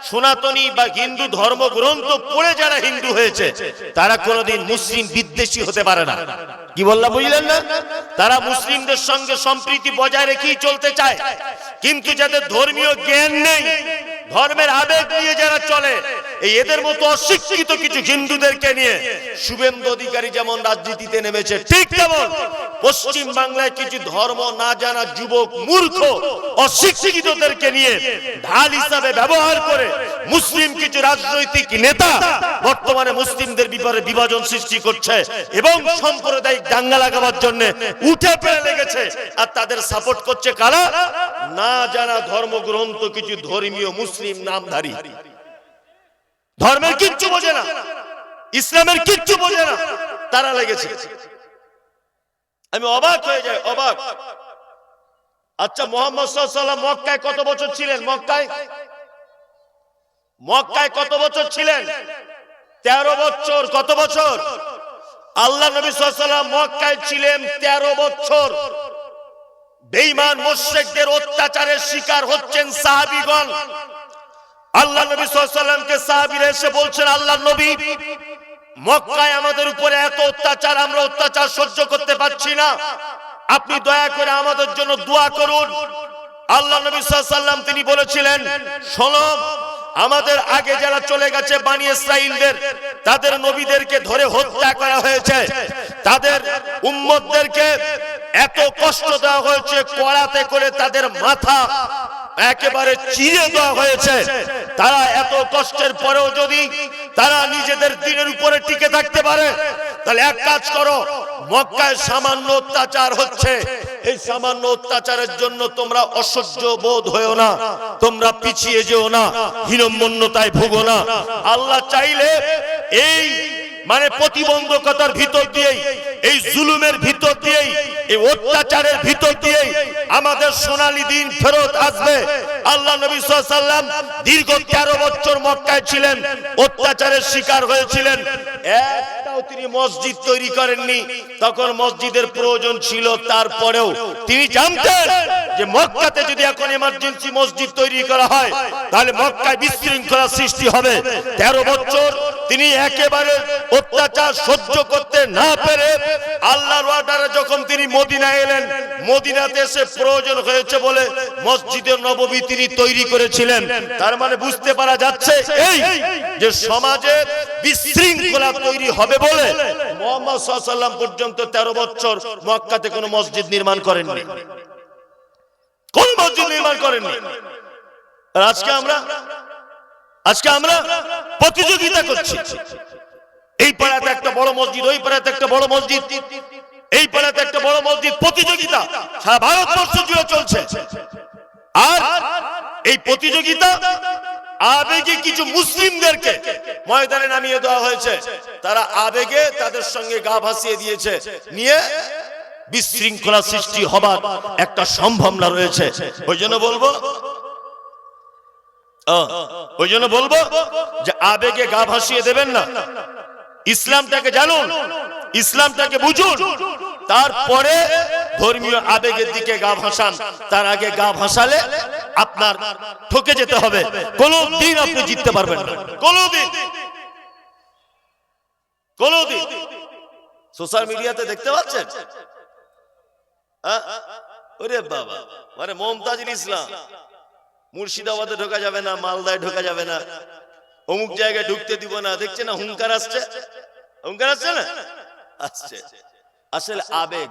সনাতনী বা হিন্দু ধর্মগ্রন্থ পড়ে যারা হিন্দু হয়েছে, তারা কোনোদিন মুসলিম বিদ্বেষী হতে পারে না। কি বললাম বুঝলেন না? তারা মুসলিমদের সঙ্গে সম্প্রীতি বজায় রেখেই চলতে চায়। কিন্তু যাদের ধর্মীয় জ্ঞান নেই, ধর্মের আবেগ নিয়ে যারা চলে, এই এদের মতো অশিক্ষিত কিছু হিন্দুদেরকে নিয়ে শুভেন্দু অধিকারী যেমন রাজনীতিতে নেমেছে, ঠিক তেমন পশ্চিম বাংলায় কিছু ধর্ম না জানা যুবক মূর্খ অশিক্ষিতদেরকে নিয়ে ঢাল হিসাবে ব্যবহার করে মুসলিম কিছু রাজনৈতিক নেতা বর্তমানে মুসলিমদের বিপরে বিভাজন সৃষ্টি করছে এবং সাম্প্রদায়িক দাঙ্গা লাগাবার জন্য উঠে পড়ে লেগেছে। আর তাদের সাপোর্ট করছে কারা? না জানা ধর্মগ্রন্থ কিছু ধর্মীয় মুসলিম নামধারী, ধর্মের কিচ্ছু বোঝে না, ইসলামের কিচ্ছু বোঝে না, তারা লেগেছে। আমি অবাক হয়ে যাই, অবাক। আচ্ছা, মুহাম্মদ সাল্লাল্লাহু আলাইহি ওয়াসাল্লাম মক্কায় কত বছর ছিলেন? মক্কায় কত বছর ছিলেন? 13 বছর। কত বছর? আল্লাহ নবী সাল্লাল্লাহু আলাইহি ওয়াসাল্লাম মক্কায় ছিলেন 13 বছর। বেঈমান মুশরিকদের অত্যাচারের শিকার হচ্ছেন সাহাবীগণ। আল্লাহ নবী সাল্লাল্লাহু আলাইহি ওয়াসাল্লামকে সাহাবীরা এসে বলছেন, আল্লাহর নবী, মক্কায় আমাদের উপরে এত অত্যাচার, আমরা অত্যাচার সহ্য করতে পারছি না, আপনি দয়া করে আমাদের জন্য দোয়া করুন। আল্লাহ নবী সাল্লাল্লাহু আলাইহি ওয়াসাল্লাম তিনি বলেছিলেন, শোনো, আমাদের আগে যারা চলে গেছে বনি ইসরাঈলদের, তাদের নবীদেরকে ধরে হত্যা করা হয়েছে, তাদের উম্মতদেরকে এত কষ্ট দেওয়া হয়েছে, কড়াতে করে তাদের মাথা একেবারে চিরে দেওয়া হয়েছে। তারা এত কষ্টের পরেও যদি তারা নিজেদের দ্বীনের উপরে টিকে থাকতে পারে, তাহলে এক কাজ করো, মক্কায় সামান্য অত্যাচার হচ্ছে, এই সামান্য অত্যাচারের জন্য তোমরা অসহ্য বোধ হয়েও না, তোমরা পিছিয়ে যেও না, হীনম্মন্যতায় ভুগো না। আল্লাহ চাইলে এই প্রতিবন্ধকতার ভিতর দিয়েই, এই জুলুমের ভিতর দিয়েই, এই অত্যাচারের ভিতর দিয়েই আমাদের সোনালী দিন ফেরত আসবে। আল্লাহ নবী সাল্লাল্লাহু আলাইহি ওয়াসাল্লাম দীর্ঘ 13 বছর মক্কায় ছিলেন, অত্যাচারের শিকার হয়েছিলেন, একটাও তিনি মসজিদ তৈরি করেননি। তখন মসজিদের প্রয়োজন ছিল, তারপরেও তিনি জানতেন যে মক্কাতে যদি এখন এমার্জেন্সি মসজিদ তৈরি করা হয় তাহলে মক্কায় বিশৃঙ্খলা সৃষ্টি হবে। 13 বছর তিনি একেবারে অত্যাচার সহ্য করতে না পেরে আল্লাহর অর্ডারে যখন তিনি মদিনায় এলেন, মদিনাতে এসে প্রয়োজন হয়েছে বলে মসজিদে নববী তিনি তৈরি করেছিলেন। তার মানে বুঝতে পারা যাচ্ছে এই যে সমাজে বিশৃঙ্খলা তৈরি হবে বলে মুহাম্মদ সাল্লাল্লাহু আলাইহি ওয়াসাল্লাম পর্যন্ত 13 বছর মক্কাতে কোনো মসজিদ নির্মাণ করেননি, কোন মসজিদ নির্মাণ করেননি। আর আজকে আমরা প্রতিযোগিতা করছি, এই পাড়াতে একটা বড় মসজিদ, ওই পাড়াতে একটা বড় মসজিদ, এই পাড়াতে একটা বড় মসজিদ, প্রতিযোগিতা সারা ভারতবর্ষ জুড়ে চলছে। আর এই প্রতিযোগিতা আবেগে কিছু মুসলিমদেরকে ময়দানে নামিয়ে দেওয়া হয়েছে, তারা আবেগে তাদের সঙ্গে গা ভাসিয়ে দিয়েছে, নিয়ে বিশৃঙ্খলা সৃষ্টি হবার একটা সম্ভাবনা রয়েছে। ওই জন্য বলবো যে আবেগে গা ভাসিয়ে দেবেন না, ইসলামটাকে জানুন, ইসলামটাকে বুঝুন, তারপরে ধর্মীয় আবেগের দিকে গা ভাসান। তার আগে গা ভাসালে আপনার ঠকে যেতে হবে, কোনদিন আপনি জিততে পারবেন না, কোনদিন। সোশ্যাল মিডিয়াতে দেখতে পাচ্ছেন, ওরে বাবা, মমতাজুল ইসলাম মুর্শিদাবাদে ঢোকা যাবে না, মালদায় ঢোকা যাবে না, অমুক জায়গায় ঢুকতে দিব না, দেখছে না হুঙ্কার আসছে, হুঙ্কার আসছে না, আসছে। আসলে আবেগ,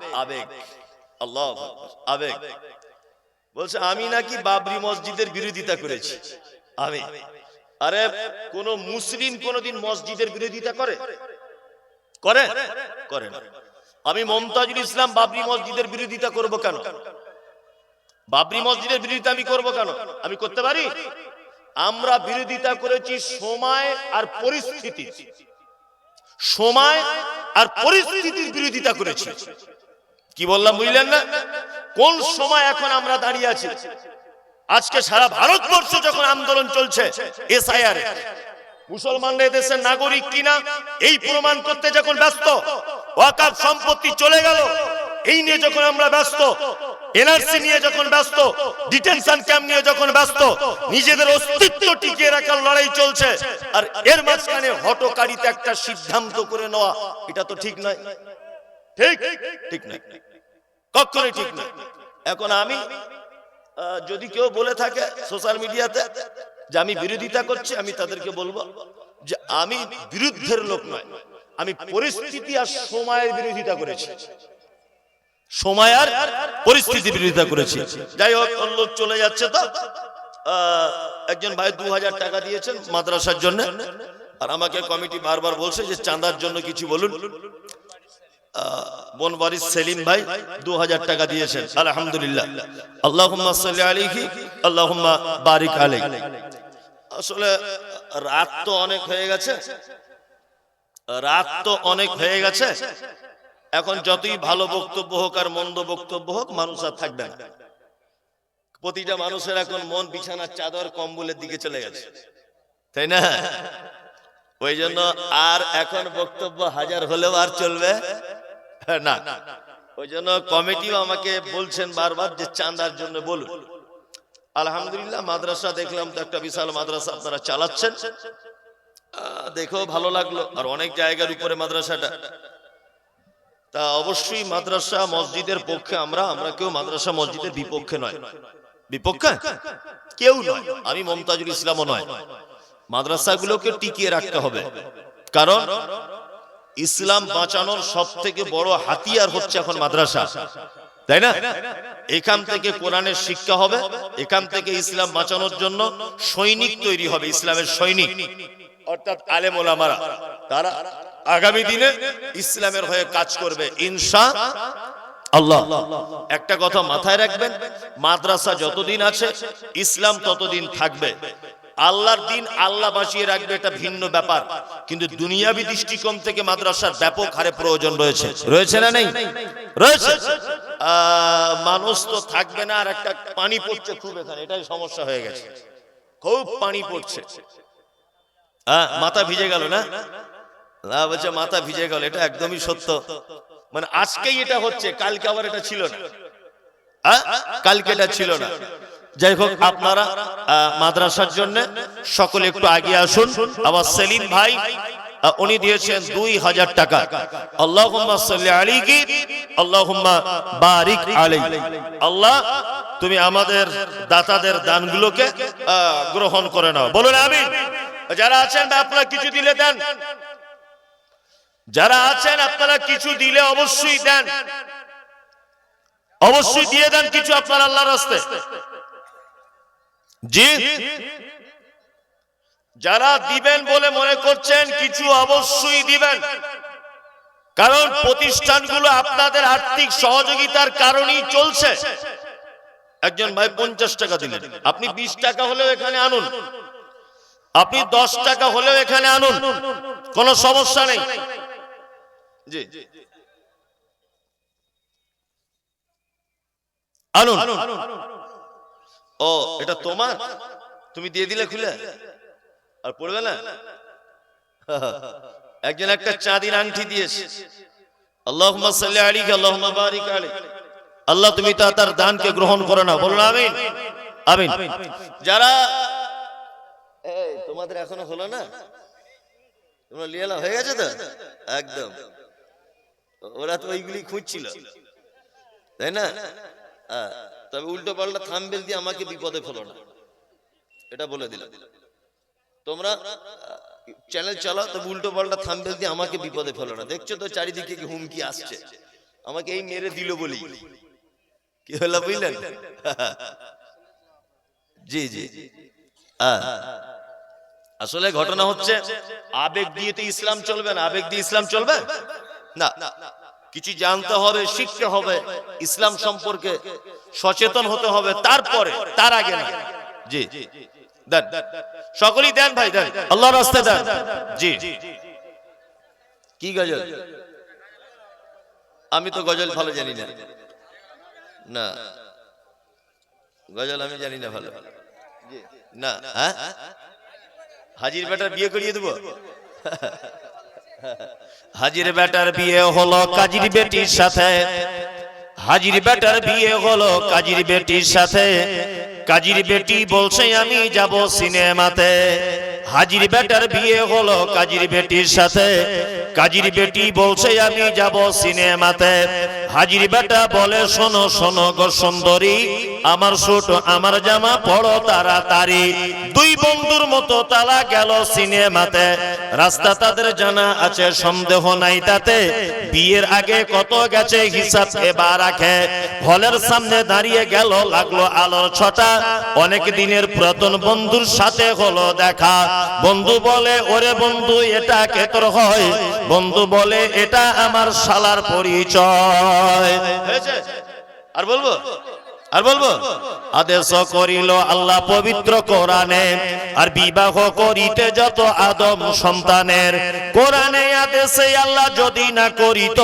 আল্লাহু আকবার, আবেগ। বলছে আমি নাকি বাবরি মসজিদের বিরোধিতা করেছি। আমি, আরে কোন মুসলিম কোনদিন মসজিদের বিরোধিতা করে না। আমি মমতাজুল ইসলাম বাবরি মসজিদের বিরোধিতা করব কেন? বাবরি মসজিদের বিরোধিতা আমি করব কেন? আমি করতে পারি? আমরা বিরোধিতা করেছি সময় আর পরিস্থিতির বিরোধিতা করেছি। কি বললাম বুঝলেন না? কোন সময় এখন আমরা দাঁড়িয়ে আছি? আজকে সারা ভারতবর্ষ যখন আন্দোলন চলছে এসআইআর, মুসলমানরা দেশের নাগরিক কিনা এই প্রমাণ করতে যখন ব্যস্ত, ওয়াকফ সম্পত্তি চলে গেল এই নিয়ে যখন আমরা ব্যস্ত, এনআরসি নিয়ে যখন ব্যস্ত, ডিটেনশন ক্যাম্প নিয়ে যখন ব্যস্ত, নিজেদের অস্তিত্ব টিকিয়ে রাখার লড়াই চলছে, আর এর মাঝখানে হঠকারিতা একটা সিদ্ধান্ত করে নেওয়া, এটা তো ঠিক নয়। ঠিক নয়, কখনোই ঠিক নয়। এখন আমি যদি কেউ বলে থাকে সোশ্যাল মিডিয়াতে যে আমি বিরোধিতা করছি, আমি তাদেরকে বলবো যে আমি বিরুদ্ধের লোক নয়, আমি পরিস্থিতি আর সময়ের বিরোধিতা করেছি, সময় আর পরিস্থিতি বিরোধিতা করেছি। যাই হোক, লোক চলে যাচ্ছে। তো একজন ভাই 2000 টাকা দিয়েছেন মাদ্রাসার জন্য, আর আমাকে কমিটি বারবার বলছে যে চাঁদার জন্য কিছু বলুন। বনবাড়ির সেলিম ভাই 2000 টাকা দিয়েছেন, আলহামদুলিল্লাহ। আল্লাহুম্মা সাল্লি আলাইহি আল্লাহুম্মা বারিক আলাইহি। আসলে রাত তো অনেক হয়ে গেছে, এখন যতই ভালো বক্তব্য হোক আর মন্দ বক্তব্য হোক, মানুষ আর থাকবে না। প্রতিটা মানুষের এখন মন বিছানার চাদর কম্বলের দিকে চলে গেছে, তাই না? ওই জন্য আর এখন বক্তব্য হাজার হলেও আর চলবে না। ওই জন্য কমিটিও আমাকে বলছেন বারবার যে চাঁদার জন্য বলুন। আলহামদুলিল্লাহ, মাদ্রাসা দেখলাম তো একটা বিশাল মাদ্রাসা আপনারা চালাচ্ছেন, দেখেও ভালো লাগলো। আর অনেক জায়গার উপরে মাদ্রাসাটা, তা অবশ্যই মাদ্রাসা মসজিদের পক্ষে আমরা কেউ মাদ্রাসা মসজিদের বিপক্ষে নয়, বিপক্ষে কেউ নয়, আমি মমতাজুল ইসলামও নয়। মাদ্রাসাগুলোকে টিকিয়ে রাখতে হবে, কারণ ইসলাম বাঁচানোর সব থেকে বড় হাতিয়ার হচ্ছে এখন মাদ্রাসা, তাই না? এখান থেকে কোরআনের শিক্ষা হবে, এখান থেকে ইসলাম বাঁচানোর জন্য সৈনিক তৈরি হবে, ইসলামের সৈনিক অর্থাৎ আলেম ওলামারা। তারা আগামী দিনে ইসলামের হয়ে কাজ করবে ইনশাআল্লাহ। একটা কথা মাথায় রাখবেন, মাদ্রাসা যতদিন আছে ইসলাম ততদিন থাকবে। আল্লাহর দিন আল্লাহ বাঁচিয়ে রাখবে, এটা ভিন্ন ব্যাপার, কিন্তু দুনিয়াবি দৃষ্টিকোণ থেকে মাদ্রাসার ব্যাপক হারে প্রয়োজন রয়েছে না নেই? রয়েছে। মানুষ তো থাকবে না, আর একটা পানি পড়ছে খুব, এখানে এটাই সমস্যা হয়ে গেছে, খুব পানি পড়ছে। মাথা ভিজে গেল না? বলছে মাথা ভিজে গেল, এটা একদমই সত্য। মানে আজকেই এটা হচ্ছে, কালকে আবার এটা ছিল না, কালকে এটা ছিল না। যাই হোক, আপনারা মাদ্রাসার জন্য সকলে একটু আগে আসুন। আবার সেলিম ভাই উনি দিয়েছেন 2000 টাকা। আল্লাহুম্মা সাল্লি আলাইহি আল্লাহুম্মা বারিক আলাইহি। আল্লাহ তুমি আমাদের দাতাদের দানগুলোকে গ্রহণ করে নাও, বলুন আমিন। যারা আছেন আপনারা কিছু দিলে দেন, যারা আছেন আপনারা কিছু দিলে অবশ্যই দেন, অবশ্যই দিয়ে দেন কিছু আপনার আল্লাহর রাস্তায়। জি, যারা দিবেন বলে মনে করছেন কিছু অবশ্যই দিবেন, কারণ প্রতিষ্ঠানগুলো আপনাদের আর্থিক সহযোগিতার কারণেই চলছে। একজন ভাই 50 টাকা দিলেন, আপনি 20 টাকা হলেও এখানে আনুন, আপনি 10 টাকা হলেও এখানে আনুন, কোনো সমস্যা নেই। জি, আনুন। ও, এটা তোমার, তুমি দিয়ে দিলে খুলে, আর পড়বে না। একজন একটা চাঁদির আংটি দিয়েছে, আল্লাহুম্মা সাল্লি আলাইহি আল্লাহুম্মা বারিক আলাইহি। আল্লাহ তুমি তার দানকে গ্রহণ করো না, বলুন আমিন আমিন। যারা তোমাদের এখনো হলো না, তোমরা লিয়ালা হয়ে গেছে তো একদম, ওরা তো ওইগুলি খুঁজছিল, তাই না? তবে উল্টো পাল্টা থাম্বনেল দিয়ে আমাকে বিপদে ফেলো না, এটা বলে দিলাম। তোমরা চ্যানেল চালাও, তবে উল্টো পাল্টা থাম্বনেল দিয়ে আমাকে বিপদে ফেলো না। দেখছো তো চারিদিকে কি হুমকি আসছে, আমাকে এই মেরে দিল বলি কি হলো, বুঝলেন? জি জি, আসলে ঘটনা হচ্ছে আবেগ দিয়ে তো ইসলাম চলবে না, আবেগ দিয়ে ইসলাম চলবে না। কিছু জানতে হবে, শিখতে হবে, ইসলাম সম্পর্কে সচেতন হতে হবে, তারপরে, তার আগে না। জি দেন, সকলেই দেন ভাই, দেন, আল্লাহর রাস্তায় দেন। জি, কি গজল? আমি তো গজল ভালো জানি না, না গজল আমি জানি না ভালো, না। হ্যাঁ, হাজির বেটার বিয়ে করিয়ে দেবো। হাজির বেটার বিয়ে হলো কাজীর বেটির সাথে, হাজির বেটার বিয়ে হলো কাজীর বেটির সাথে, কাজীর বেটি বলছে আমি যাব সিনেমাতে। হাজির বেটার বিয়ে হলো কাজীর বেটির সাথে, কাজীর বেটি বলছে আমি যাব সিনেমাতে। হাজির বেটা বলে শোনো শোনো গো সুন্দরী, আমার ছোট আমার জামা পড়ো তাড়াতাড়ি। দুই বন্ধুর মতো তারা গেল সিনেমাতে, রাস্তা তাদের জানা আছে সন্দেহ নাই তাতে। বিয়ের আগে কত গেছে হিসাব এবার রাখে, হলের সামনে দাঁড়িয়ে গেল লাগলো আলোর ছটা। অনেক দিনের পুরাতন বন্ধুর সাথে হলো দেখা। বন্ধু বলে ওরে বন্ধু এটা কে তোর হয়? বন্ধু বলে এটা আমার শালার পরিচয়। আর বলবো আর বলবো আদেশ করিল আল্লাহ পবিত্র কোরআনে, আর বিবাহ করিতে যত আদম সন্তানের। কোরআনে আদেশে আল্লাহ যদি না করিত,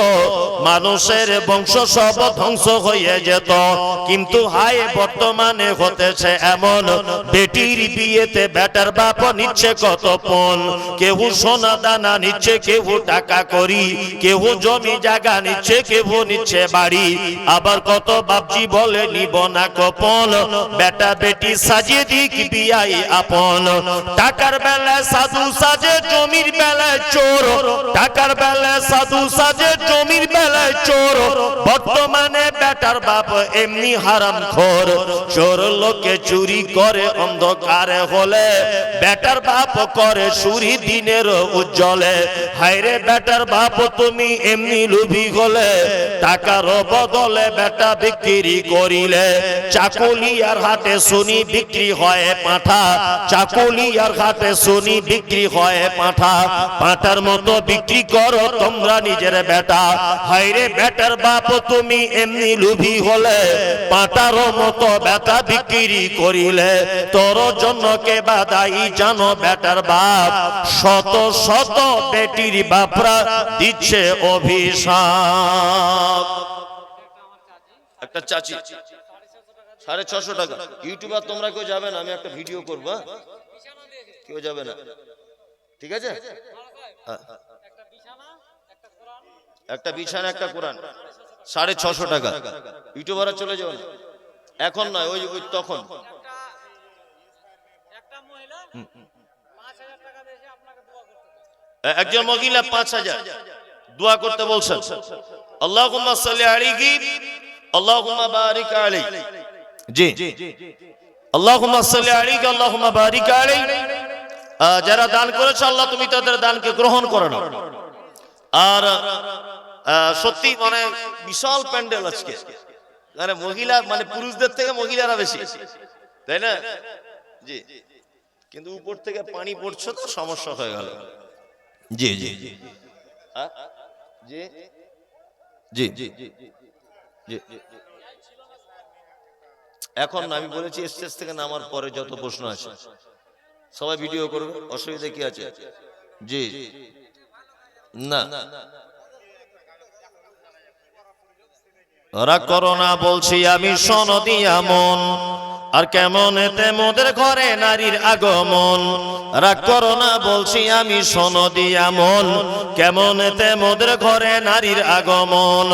মানুষের বংশ সব ধ্বংস হয়ে যেত। কিন্তু হায় বর্তমানে হতেছে এমন, বেটির বিয়েতে বেটার বাপ নিচ্ছে কত পণ। কেউ সোনা দানা নিচ্ছে, কেউ টাকা করি, কেউ জমি জায়গা নিচ্ছে, কেউ নিচ্ছে বাড়ি। আবার কত বাপজি বলে নিব না গোপন, বেটা বেটি সাজিয়ে দিক বিয়াই আপন। টাকার বেলায় সাধু সাজে, জমির বেলায় চোর। টাকার বেলায় সাধু সাজে, জমির বেলায় চোর। বর্তমানে বেটার বাপ এমনি হারামখোর। চোর লোকে চুরি করে অন্ধকারে হলে, বেটার বাপ করে চুরি দিনের উজ্জ্বলে। হায়রে বেটার বাপ তুমি এমনি লোভী হলে, টাকার বদলে বেটা বিক্রি করিলে। চাকুলিয়ার হাটে শুনি বিক্রি হয় পাঁঠা, চাকুলিয়ার হাটে শুনি বিক্রি হয় পাঁঠা। পাঁঠার মতো বিক্রি করো তোমরা নিজের বেটা। হায়রে বেটার বাপ তুমি এমনি লোভী হলে, পাঁঠার মতো বেটা বিক্রি করিলে। তোর জন্য কে বাদাই জানো বেটার বাপ, শত শত বেটির বাপরা দিচ্ছে অভিশাপ। একটা চাচি 650 টাকা। ইউটিউবার তোমরা কেউ যাবে না, আমি একটা ভিডিও করব, কেউ যাবে না, ঠিক আছে? একটা বিছানা একটা কোরআন 650 টাকা। ইউটিউবাররা চলে যাবে না, এখন নয়, ওই ওই তখন। একজন মহিলা 5000 দোয়া করতে বলছেন। আল্লাহুম্মা সাল্লি আলাইহি আল্লাহুম্মা বারিক আলাইহি। জি, আল্লাহুম্মা সাল্লি আলাইহি আল্লাহুম্মা বারিক আলাইহি। যারা দান করেছে আল্লাহ তুমি তাদের দানকে গ্রহণ করো না। আর সত্যি মানে বিশাল প্যান্ডেল আজকে, মানে মহিলা মানে পুরুষদের থেকে মহিলারা বেশি, তাই না? জি, কিন্তু উপর থেকে পানি পড়ছে তো সমস্যা হয়ে গেল। জি জি জি জি জি জি। এখন আমি বলেছি স্টেজ থেকে নামার পরে যত প্রশ্ন আছে সবাই ভিডিও করবে, অসুবিধা কি আছে? জি না, রাগ করো না বলছি আমি সনদি আমন। আর কেমন এতে মোদের ঘরে নারীর আগমন। রাগ করো না বলছি আমি সনদি আমন, কেমন এতে মোদের ঘরে নারীর আগমন।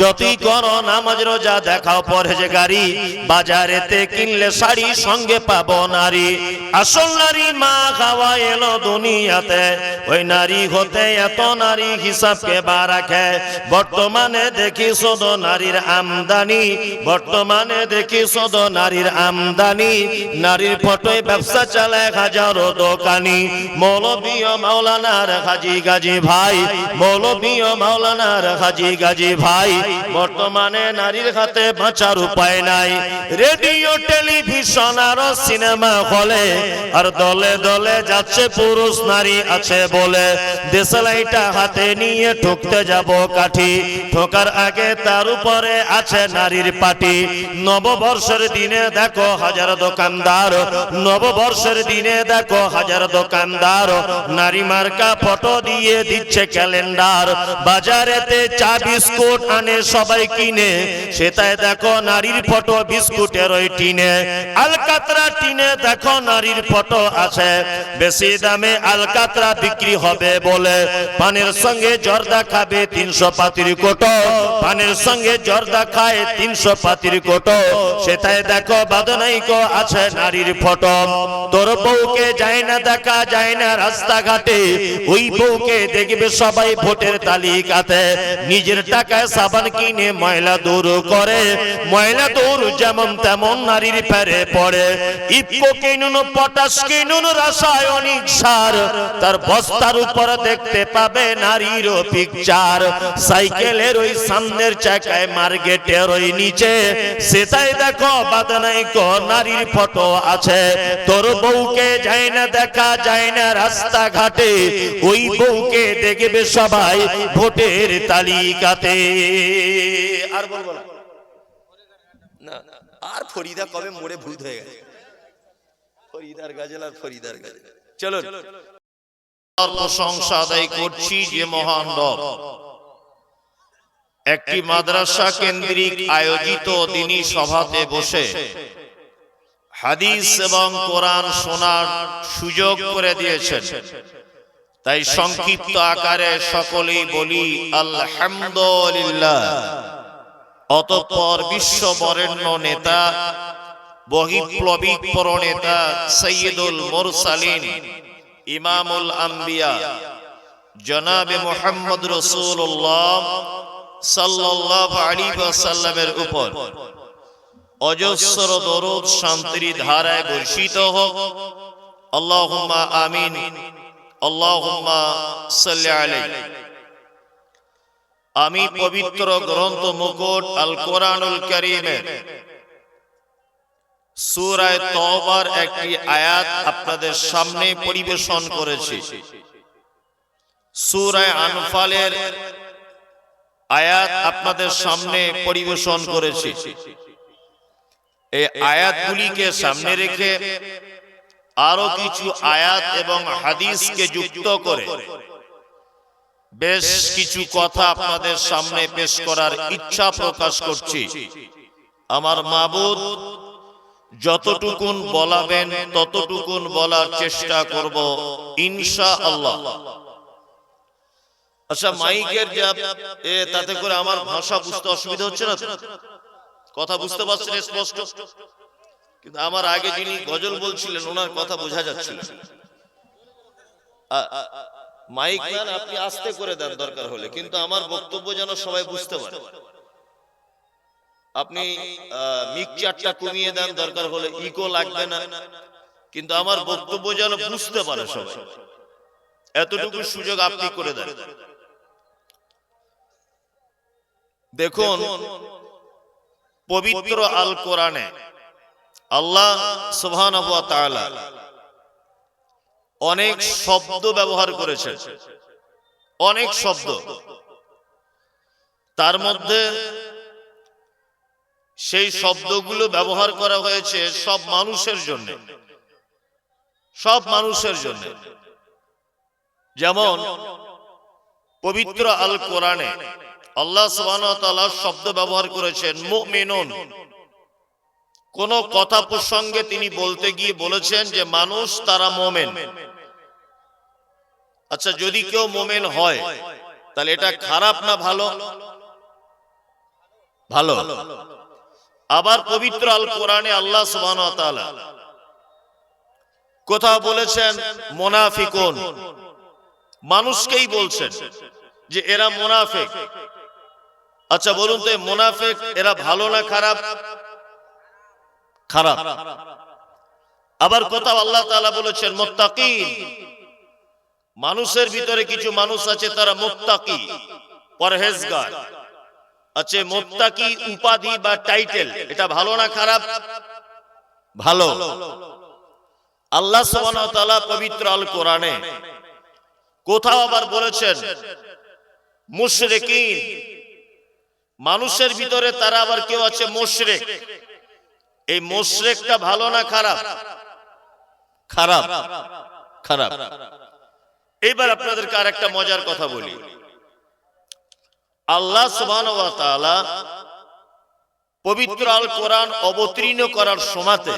যতই করো নামাজ রোজা দেখাও পরহেজগারি, বাজারেতে কিনলে শাড়ি সঙ্গে পাবো নারী। আসল নারী মা খাওয়া এলো দুনিয়াতে, ওই নারী হতে এত নারী হিসাবকে বা রাখে। বর্তমানে দেখি শুধু নারীর আমদানি, বর্তমানে দেখি শুধু নারীর আমদানি। নারীর ফটোয় ব্যবসা চালায় হাজারো দোকানি। মৌলবী ও মাওলানার হাজি গাজী ভাই, মৌলবী ও মাওলানার হাজি গাজী ভাই। বর্তমানে নারীর হাতে বাঁচার উপায় নাই। রেডিও টেলিভিশন আর সিনেমা হলে, আর দলে দলে যাচ্ছে পুরুষ নারী আছে বলে। দেশলাইটা হাতে নিয়ে ঠুকতে যাব কাঠি, ঠোকার আগে তার উপরে আছে নারীর পাটি। নববর্ষের দিনে দেখো হাজার দোকানদার, নববর্ষের দিনে দেখো হাজার দোকানদার। নারী মার্কা ফটো দিয়ে দিচ্ছে ক্যালেন্ডার। বাজারেতে চা বিস্কুট আনে সবাই কিনে, সেটাই দেখো নারীর ফটো বিস্কুটের ওই টিনে। আলকাতরা টিনে দেখো নারীর ফটো আছে, বেশি দামে আলকাতরা বিক্রি হবে বলে। পানের সঙ্গে জর্দা খাবে 300 পাতির কোটো, পানের সঙ্গে জর্দা খায় 300 পাতির কোটো। সেটাই দেখো বাদন নাই কো আছে নারীর ফটো। তোর বউকে যায় না দেখা যায় না রাস্তাঘাটে, ওই বউকে দেখবে সবাই ভোটের তালিকাতে। নিজের টাকায় সাবান কিনে ময়লা দূর করে, ময়লা দূর যেমন তেমন নারীর পেরে পড়ে। ইফকো কিনুন, পটাশ কিনুন, রাসায়নিক সার, তার বস্তার উপর দেখতে পাবে নারীর পিকচার। সাইকেলের ওই সামনের চাকায় মার্কেটের ওই নিচে, সেটাই দেখো বাধা নাই কো নারীর ফটো আছে। তোর বউকে যায় না দেখা যায় না রাস্তাঘাটে, ওই বউকে দেখবে সবাই ভোটের তালিকাতে। আর বলবো না, আর ফরিদা কবে মোড়ে ভূত হয়ে গেছে, ফরিদার গাজল আর ফরিদার গাজল। চলো প্রশংসা আদায় করছি যে মহান রব একটি মাদ্রাসা কেন্দ্রিক আয়োজিত দিনী সভাতে বসে হাদিস এবং কোরআন শোনার সুযোগ করে দিয়েছেন। তাই সংক্ষিপ্ত আকারে সকলেই বলি আলহামদুলিল্লাহ। অতঃপর বিশ্ব বরেণ্য নেতা, বহিঃপ্লবিক প্রণেতা, সৈয়দুল মুরসালিন, ইমামুল আম্বিয়া জনাবে মুহাম্মদ রাসূলুল্লাহ সাল্লাল্লাহু আলাইহি ওয়াসাল্লামের উপর অজস্র দরুদ শান্তির ধারায় বর্ষিত হোক। আল্লাহুম্মা আমিন, আল্লাহুম্মা সাল্লি আলাইহি। আমি পবিত্র গ্রন্থ মুকুট আল কোরআনুল কারীমের সূরা তওবার একটি আয়াত আপনাদের সামনে পরিবেশন করেছি। সূরা আনফালের আয়াত আপনাদের সামনে পরিবেশন করেছি। এই আয়াতগুলিকে সামনে রেখে আরো কিছু আয়াত এবং হাদিসকে যুক্ত করে বেশ কিছু কথা আপনাদের সামনে পেশ করার ইচ্ছা প্রকাশ করছি। আমার মাবুদ যতটুকুন বলাবেন ততটুকুন বলার চেষ্টা করব ইনশাআল্লাহ। আচ্ছা, মাইকের তাতে করে আমার ভাষা বুঝতে অসুবিধা হচ্ছে না? কথা বুঝতে পারছেন স্পষ্ট? কিন্তু আমার আগে যিনি গজল বলছিলেন ওনার কথা বোঝা যাচ্ছিল। মাইক ম্যান আপনি আস্তে করে দেন দরকার হলে, কিন্তু আমার বক্তব্য যেন সবাই বুঝতে পারে। আপনি মিক্সচারটা কমিয়ে দেন দরকার হলে, ইকো লাগবে না, কিন্তু আমার বক্তব্য যেন বুঝতে পারে সবাই, এতটুকু সুযোগ আপনি করে দেন। দেখুন, পবিত্র আল কোরআনে আল্লাহ সুবহানাহু ওয়া তাআলা অনেক শব্দ ব্যবহার করেছেন, অনেক শব্দ। তার মধ্যে সেই শব্দগুলো ব্যবহার করা হয়েছে সব মানুষের জন্য, সব মানুষের জন্য। যেমন পবিত্র আল কোরআনে আল্লাহ সুবহানাহু ওয়া তাআলা শব্দ ব্যবহার করেছেন মুমিনুন। কোন কথা প্রসঙ্গে তিনি বলতে গিয়ে বলেছেন যে মানুষ তারা মুমিন। আচ্ছা, যদি কেউ মুমিন হয় তাহলে এটা খারাপ না ভালো? ভালো। আবার পবিত্র আল কোরআনে আল্লাহ সুবহানাহু ওয়া তাআলা কোথাও বলেছেন মুনাফিকুন, মানুষকেই বলছেন যে এরা মুনাফিক। আচ্ছা বলুন তো, মুনাফিক এরা ভালো না খারাপ? খারাপ। আবার কোথাও আল্লাহ তাআলা বলেছেন মুত্তাকিন, মানুষের ভিতরে কিছু মানুষ আছে তারা মুত্তাকি, পরহেজগার। আচ্ছা, মুত্তাকি উপাধি বা টাইটেল এটা ভালো না খারাপ? ভালো। আল্লাহ সুবহানাহু ওয়া তাআলা পবিত্র আল কোরআনে কোথাও আবার বলেছেন মুশরিকিন, মানুষের ভিতরে তারা আবার কেউ আছে মুশরিক। এই মুশরিকটা ভালো না খারাপ? খারাপ, খারাপ। এবার আপনাদেরকে আরেকটা মজার কথা বলি। আল্লাহ সুবহানাহু ওয়া তাআলা পবিত্র আল কোরআন অবতীর্ণ করার সময়তে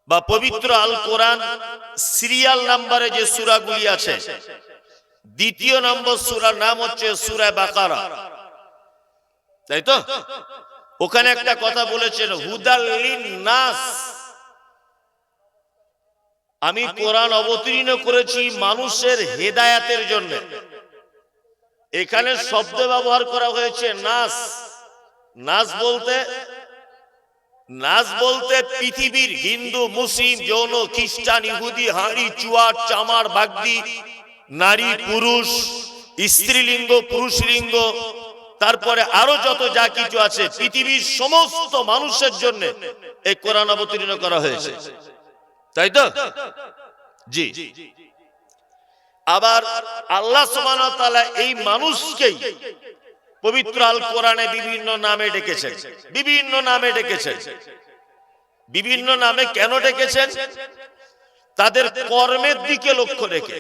বা পবিত্র আল কোরআন সিরিয়াল নাম্বারে যে সূরাগুলি আছে, দ্বিতীয় নম্বর সূরার নাম হচ্ছে সূরা বাকারা, তাই তো? ওখানে একটা কথা বলেছেন, হুদাল লিন-নাস, আমি কোরআন অবতীর্ণ করেছি মানুষের হেদায়েতের জন্য। এখানে শব্দ ব্যবহার করা হয়েছে নাস। নাস বলতে পৃথিবীর হিন্দু, মুসলিম, যৌন, খ্রিস্টান, ইহুদি, হাঁড়ি, চুয়াট, চামার, বাগদি, নারী, পুরুষ, স্ত্রীলিঙ্গ, পুরুষলিঙ্গ, তারপরে আরো যত যা কিছু আছে, পৃথিবীর সমস্ত মানুষের জন্য এই কোরআন অবতীর্ণ করা হয়েছে, তাই তো? জি। আবার আল্লাহ সুবহানাহু ওয়া তাআলা এই মানুষকেই পবিত্র আল কোরআনে বিভিন্ন নামে ডেকেছেন। বিভিন্ন নামে ডেকেছেন। বিভিন্ন নামে কেন ডেকেছেন? তাদের কর্মের দিকে লক্ষ্য রেখে,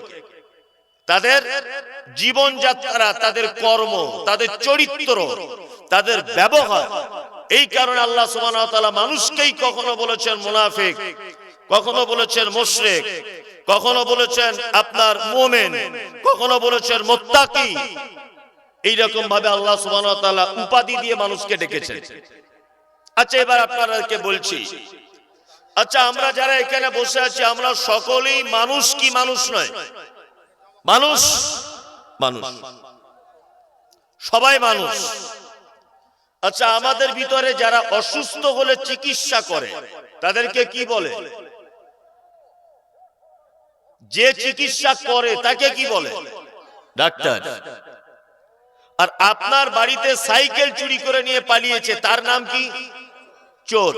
তাদের জীবনযাত্রা, তাদের কর্ম, তাদের চরিত্র, তাদের ব্যবহার, এই কারণে আল্লাহ সুবহানাহু ওয়া তাআলা মানুষকেই কখনো বলেছেন মুনাফিক, কখনো বলেছেন মুশরিক, কখনো বলেছেন আপনার মুমিন, কখনো বলেছেন মুত্তাকি। এইরকম ভাবে আল্লাহ সুবহানাহু ওয়া তাআলা উপাধি দিয়ে মানুষকে ডেকেছেন। আচ্ছা, এবার আপনাদেরকে বলছি, আচ্ছা আমরা যারা এখানে বসে আছি আমরা সকলেই মানুষ কি মানুষ নয়? মানুষ, মানুষ, সবাই মানুষ। আচ্ছা, আমাদের ভিতরে যারা অসুস্থ হলে চিকিৎসা করে তাদেরকে কি বলে? যে চিকিৎসা করে তাকে কি বলে? ডাক্তার। আর আপনার বাড়িতে সাইকেল চুরি করে নিয়ে পালিয়েছে তার নাম কি? চোর।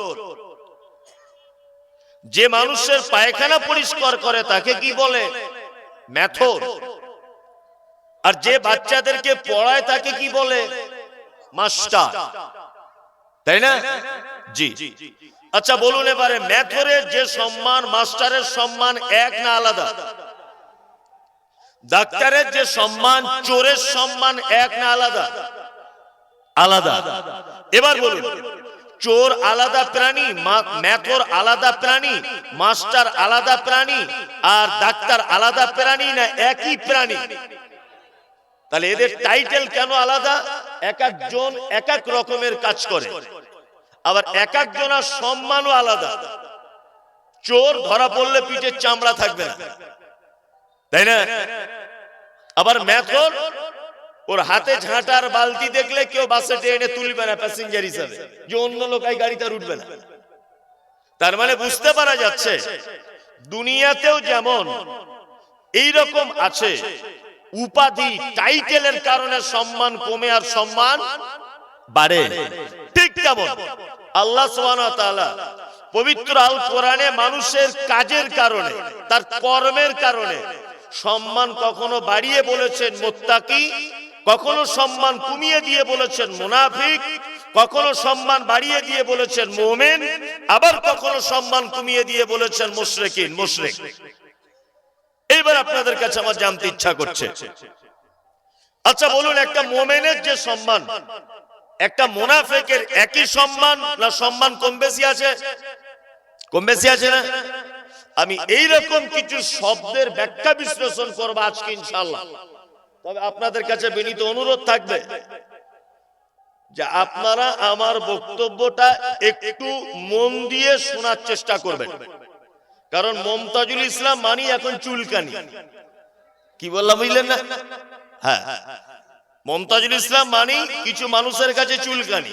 যে মানুষের পায়খানা পরিষ্কার করে তাকে কি বলে? মেথর। আর যে বাচ্চাদেরকে পড়ায় তাকে কি বলে? মাস্টার, তাই না? জি। আচ্ছা বলুন এবারে, মেথরের যে সম্মান মাস্টারের সম্মান এক না আলাদা? ডাক্তারের যে সম্মান চোরের সম্মান এক না আলাদা? আলাদা। এবার বলুন, চোর আলাদা প্রাণী, মেথর আলাদা প্রাণী, মাস্টার আলাদা প্রাণী, আর ডাক্তার আলাদা প্রাণী না একই প্রাণী? তাহলে এদের টাইটেল কেন আলাদা? এক একজন এক এক রকমের কাজ করে, আবার এক একজনের সম্মানও আলাদা। চোর ধরা পড়লে পিঠের চামড়া থাকবে না, তাই না? আবার মেথর, ওর হাতে ঝাঁটার বালতি দেখলে কেউ বাসে ট্রেনে তুলবে না প্যাসেঞ্জার হিসাবে, যে অন্য লোক এই গাড়িতে উঠবে না। তার মানে বুঝতে পারা যাচ্ছে দুনিয়াতেও যেমন এইরকম আছে, উপাধি টাইটেলের কারণে সম্মান কমে আর সম্মান বাড়ে, ঠিক তেমন আল্লাহ সুবহানাহু ওয়া তাআলা পবিত্র আল কোরআনে মানুষের কাজের কারণে, তার কর্মের কারণে সম্মান কখনো বাড়িয়ে বলেছেন মুত্তাকি, কখনো সম্মান কমিয়ে দিয়ে বলেছেন মুনাফিক, কখনো সম্মান বাড়িয়ে দিয়ে বলেছেন মুমিন, আবার কখনো সম্মান কমিয়ে দিয়ে বলেছেন মুশরিকিন, মুশরিক। এইবার আপনাদের কাছে আমার জানতে ইচ্ছা করছে, আচ্ছা বলুন, একটা মুমিনের যে সম্মান, একটা মুনাফিকের একই সম্মান না সম্মান কম বেশি আছে? কম বেশি আছে না? আমি এইরকম কিছু শব্দের ব্যাখ্যা বিশ্লেষণ করব আজকে ইনশাআল্লাহ। তবে আপনাদের কাছে বিনীত অনুরোধ থাকবে যে আপনারা আমার বক্তব্যটা একটু মন দিয়ে শোনার চেষ্টা করবেন, কারণ মমতাজুল ইসলাম মানি এখন চুলকানি। কি বললাম বুঝলেন না? হ্যাঁ, মমতাজুল ইসলাম মানি কিছু মানুষের কাছে চুলকানি,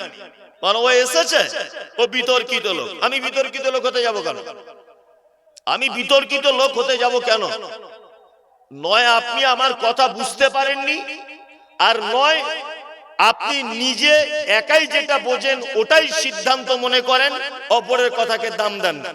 কারণ ও এসেছে, ও বিতর্কিত লোক। আমি বিতর্কিত লোক হতে যাব কেন? আমি বিতর্কিত লোক হতে যাব কেন? নয় আপনি আমার কথা বুঝতে পারেননি, আর নয় আপনি নিজে একাই যেটা বোঝেন ওটাই সিদ্ধান্ত মনে করেন, অপরের কথাকে দাম দেন না।